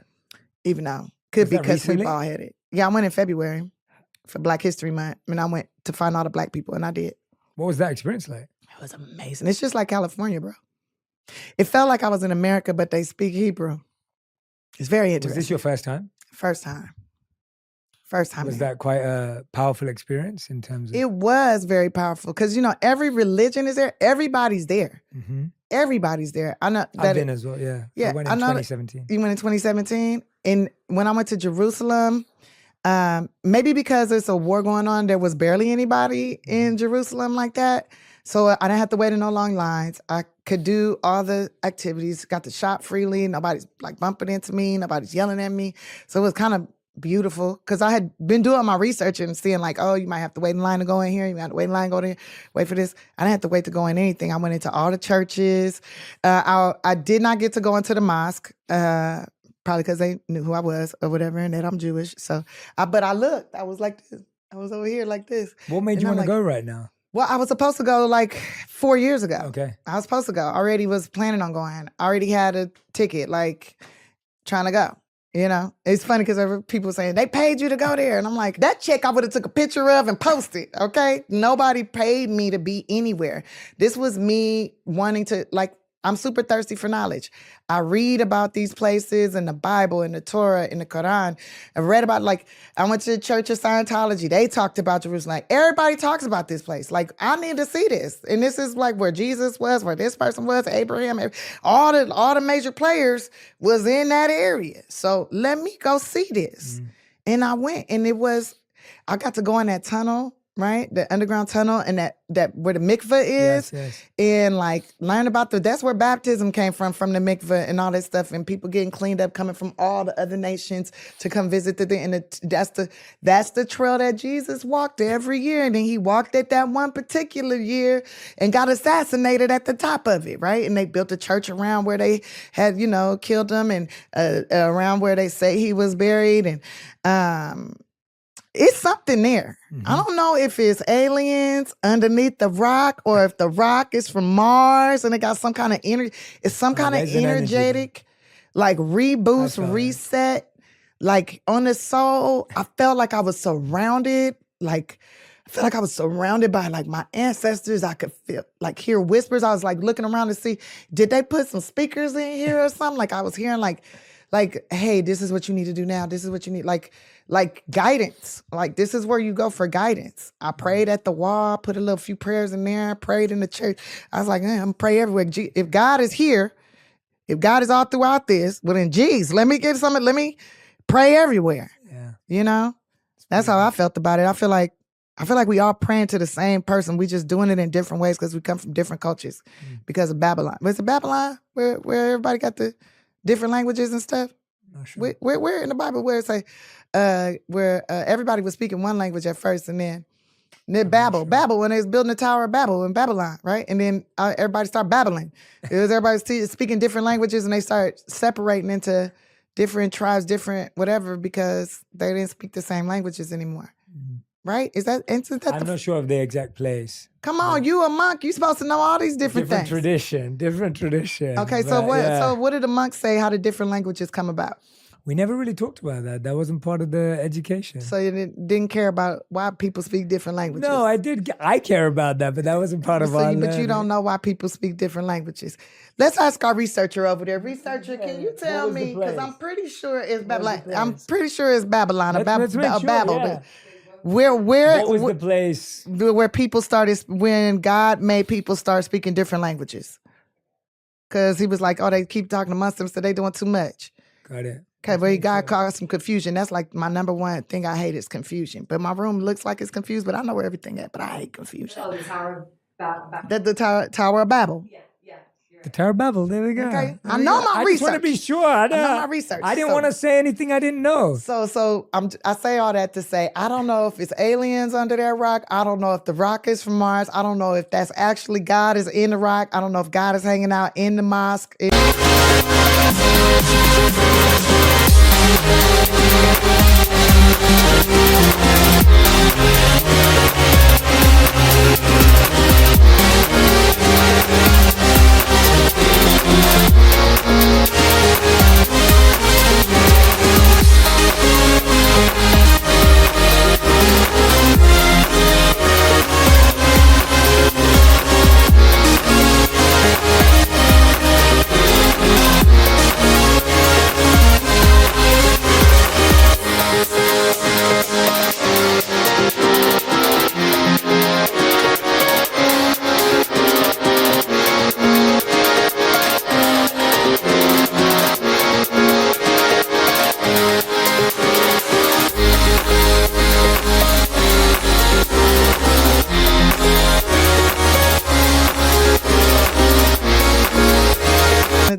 Even though. Could Was be that because we recently? bald-headed. Yeah, I went in February for Black History Month. And I went to find all the Black people, and I did. What was that experience like? It was amazing. It's just like California, bro. It felt like I was in America, but they speak Hebrew. It's very Was interesting. this your first time? First time. First time. Was in. that quite a powerful experience in terms of... It was very powerful because, you know, every religion is there. Everybody's there. Everybody's there. I know that I've been as well, yeah. Yeah, I went I in know that- 2017. you went in 2017. And when I went to Jerusalem, maybe because there's a war going on, there was barely anybody in Jerusalem like that. So I didn't have to wait in no long lines. I could do all the activities, got to shop freely. Nobody's like bumping into me. Nobody's yelling at me. So it was kind of beautiful because I had been doing my research and seeing like, oh, you might have to wait in line to go in here. You might have to wait in line to go there, wait for this. I didn't have to wait to go in anything. I went into all the churches. I did not get to go into the mosque, probably because they knew who I was or whatever and that I'm Jewish. So, but I looked. I was like this. I was over here like this. What made And you I'm want to like- go right now? Well, I was supposed to go like 4 years ago. Okay. I was supposed to go. Already was planning on going. I already had a ticket, like trying to go. You know, it's funny because people saying they paid you to go there, and I'm like, that check I would have took a picture of and posted. Okay, nobody paid me to be anywhere. This was me wanting to like. I'm super thirsty for knowledge. I read about these places in the Bible, in the Torah, in the Quran. I read about I went to the Church of Scientology. They talked about Jerusalem. Like everybody talks about this place. Like I need to see this, and this is like where Jesus was, where this person was, Abraham. All the major players was in that area. So let me go see this. And I went, and I got to go in that tunnel. Right, the underground tunnel, and that where the mikveh is, Yes. and learn about that's where baptism came from the mikveh and all that stuff, and people getting cleaned up coming from all the other nations to come visit that's the trail that Jesus walked every year, and then he walked it that one particular year and got assassinated at the top of it, right? And they built a church around where they had killed him, and around where they say he was buried, and it's something there. I don't know if it's aliens underneath the rock or if the rock is from Mars and it got some kind of energy. It's some kind of there's an energy energetic, reboost, reset, on the soul. I felt like I was surrounded, I felt like I was surrounded by my ancestors. I could feel hear whispers. I was looking around to see, did they put some speakers in here or something? I was hearing hey, this is what you need to do now. This is what you need. Guidance. This is where you go for guidance. I prayed at the wall, put a few prayers in there, prayed in the church. I was like, I'm gonna pray everywhere. If God is here, if God is all throughout this, well then, geez, let me pray everywhere. Yeah. That's how I felt about it. I feel like we all praying to the same person. We just doing it in different ways because we come from different cultures because of Babylon. Was it Babylon where everybody got the different languages and stuff? Not sure. Where in the Bible where it say where everybody was speaking one language at first, and then Babel when they was building the Tower of Babel in Babylon, right? And then everybody started babbling. It was everybody speaking different languages, and they started separating into different tribes, different whatever, because they didn't speak the same languages anymore. Right? Isn't that I'm not sure of the exact place. Come on, you a monk. You supposed to know all these different things. Different tradition. Okay, so what did the monks say? How did different languages come about? We never really talked about that. That wasn't part of the education. So you didn't care about why people speak different languages? No, I did. I care about that, but that wasn't part of our But you don't know why people speak different languages. Let's ask our researcher over there. Researcher, can you tell me? Because I'm pretty sure it's Babylon. I'm pretty sure it's Babylon. Let's make sure, Babel. yeah. Where What was the place? where people started, when God made people start speaking different languages? Because he was like, oh, they keep talking to Muslims, so they doing too much. Got it. Okay, but God caused some confusion. That's my number one thing I hate is confusion. But my room looks like it's confused, but I know where everything at. But I hate confusion. Oh, the Tower of Babel. The Tower of Babel. Yeah. The Tower of Babel. There we go. Okay, I know my I research. just want to be sure. I know my research. I didn't So- want to say anything I didn't know. So I say all that to say, I don't know if it's aliens under that rock. I don't know if the rock is from Mars. I don't know if that's actually God is in the rock. I don't know if God is hanging out in the mosque.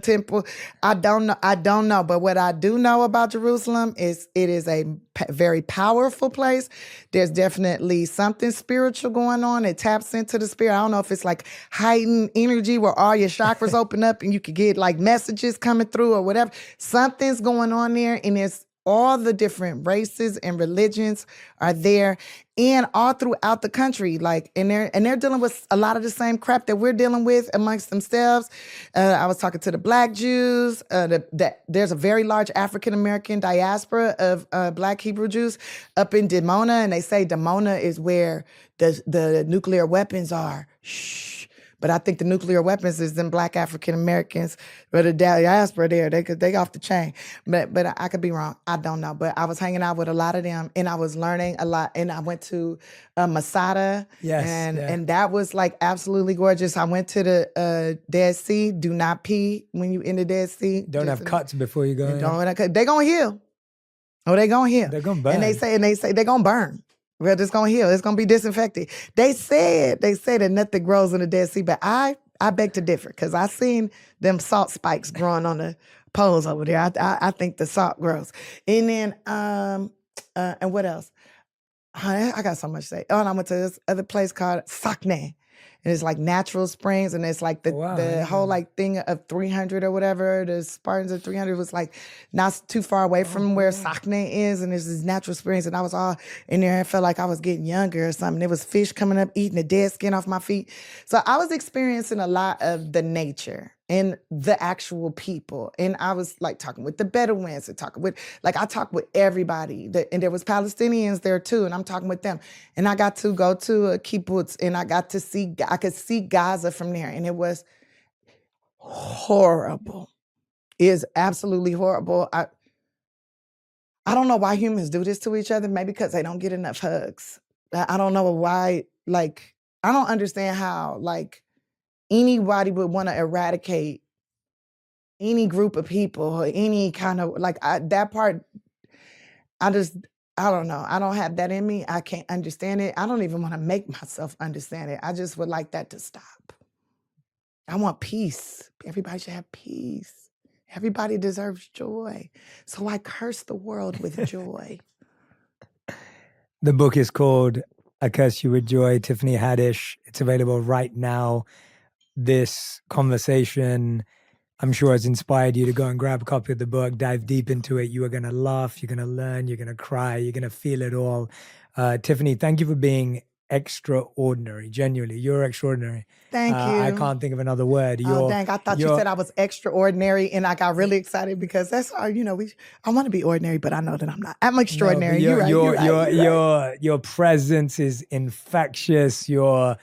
Temple. I don't know. But what I do know about Jerusalem is it is a very powerful place. There's definitely something spiritual going on. It taps into the spirit. I don't know if it's heightened energy where all your chakras open up and you could get messages coming through or whatever. Something's going on there, and it's all the different races and religions are there, and all throughout the country. Like, and they're dealing with a lot of the same crap that we're dealing with amongst themselves. I was talking to the Black Jews. There's a very large African American diaspora of Black Hebrew Jews up in Dimona, and they say Dimona is where the nuclear weapons are. Shh. But I think the nuclear weapons is them Black African Americans, but the diaspora there, they off the chain. But I could be wrong. I don't know. But I was hanging out with a lot of them, and I was learning a lot. And I went to Masada, and that was like absolutely gorgeous. I went to the Dead Sea. Do not pee when you in the Dead Sea. Don't have cuts before you go in. They gonna heal. Oh, they gonna heal. They're gonna burn. And they say they're gonna burn. Well, it's gonna heal. It's gonna be disinfected. They said that nothing grows in the Dead Sea, but I beg to differ, because I seen them salt spikes growing on the poles over there. I think the salt grows. And then and what else? I got so much to say. Oh, and I went to this other place called Sakne. And it's like natural springs, and it's like the whole like thing of 300 or whatever. The Spartans of 300 was like not too far away from where Sakne is, and there's these natural springs, and I was all in there. I felt like I was getting younger or something. There was fish coming up, eating the dead skin off my feet. So I was experiencing a lot of the nature and the actual people. And I was like talking with the Bedouins and I talked with everybody. And there was Palestinians there too, and I'm talking with them. And I got to go to a kibbutz, and I could see Gaza from there, and it was horrible. It is absolutely horrible. I don't know why humans do this to each other. Maybe because they don't get enough hugs. I don't know why, like, I don't understand how, like, anybody would want to eradicate any group of people or any kind of, like, that part, I don't know. I don't have that in me. I can't understand it. I don't even want to make myself understand it. I just would like that to stop. I want peace. Everybody should have peace. Everybody deserves joy. So I curse the world with joy. The book is called I Curse You With Joy, Tiffany Haddish. It's available right now. This conversation, I'm sure, has inspired you to go and grab a copy of the book, dive deep into it. You are going to laugh, you're going to learn, you're going to cry, you're going to feel it all. Tiffany, thank you for being extraordinary. Genuinely, you're extraordinary. Thank you. I can't think of another word. Dang, I thought you said I was extraordinary, and I got really excited because that's I want to be ordinary, but I know that I'm not. I'm extraordinary. No, you're right. Your presence is infectious. Your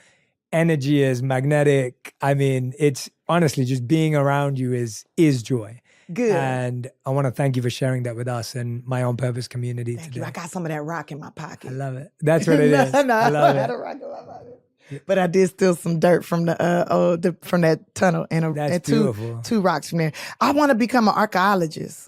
energy is magnetic. I mean, it's honestly just being around you is joy. Good. And I want to thank you for sharing that with us and my On Purpose community Thank today. you. I got some of that rock in my pocket. I love it. That's what it is. No, I love had it. a rock in my pocket. But I did steal some dirt from from that tunnel and two rocks from there. I want to become an archaeologist.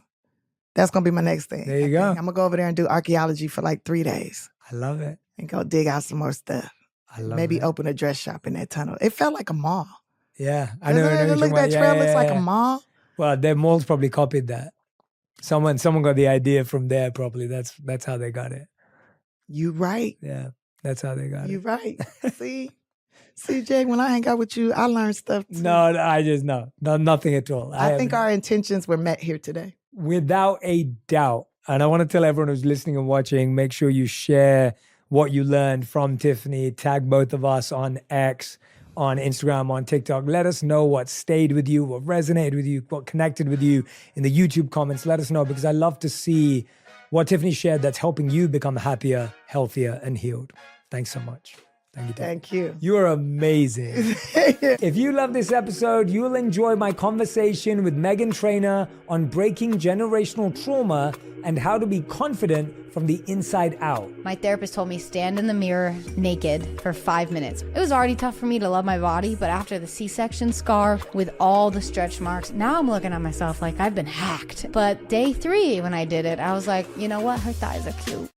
That's gonna be my next thing. There you go. I'm gonna go over there and do archaeology for like 3 days. I love it. And go dig out some more stuff. I love Maybe it. open a dress shop in that tunnel. It felt like a mall. Yeah, I know. Look, that trail looks like a mall. Well, their malls probably copied that. Someone got the idea from there. Probably that's how they got it. You right. Yeah, that's how they got it. You right. See, Jay, when I hang out with you, I learn stuff too. No, nothing at all. I think our intentions were met here today. Without a doubt. And I want to tell everyone who's listening and watching, make sure you share what you learned from Tiffany. Tag both of us on X, on Instagram, on TikTok. Let us know what stayed with you, what resonated with you, what connected with you in the YouTube comments. Let us know, because I love to see what Tiffany shared that's helping you become happier, healthier, and healed. Thanks so much. Thank you, Tiffany. Thank you. You are amazing. If you love this episode, you'll enjoy my conversation with Megan Trainor on breaking generational trauma and how to be confident from the inside out. My therapist told me stand in the mirror naked for 5 minutes. It was already tough for me to love my body, but after the C-section scar with all the stretch marks, now I'm looking at myself like I've been hacked. But day 3, when I did it, I was like, you know what? Her thighs are cute.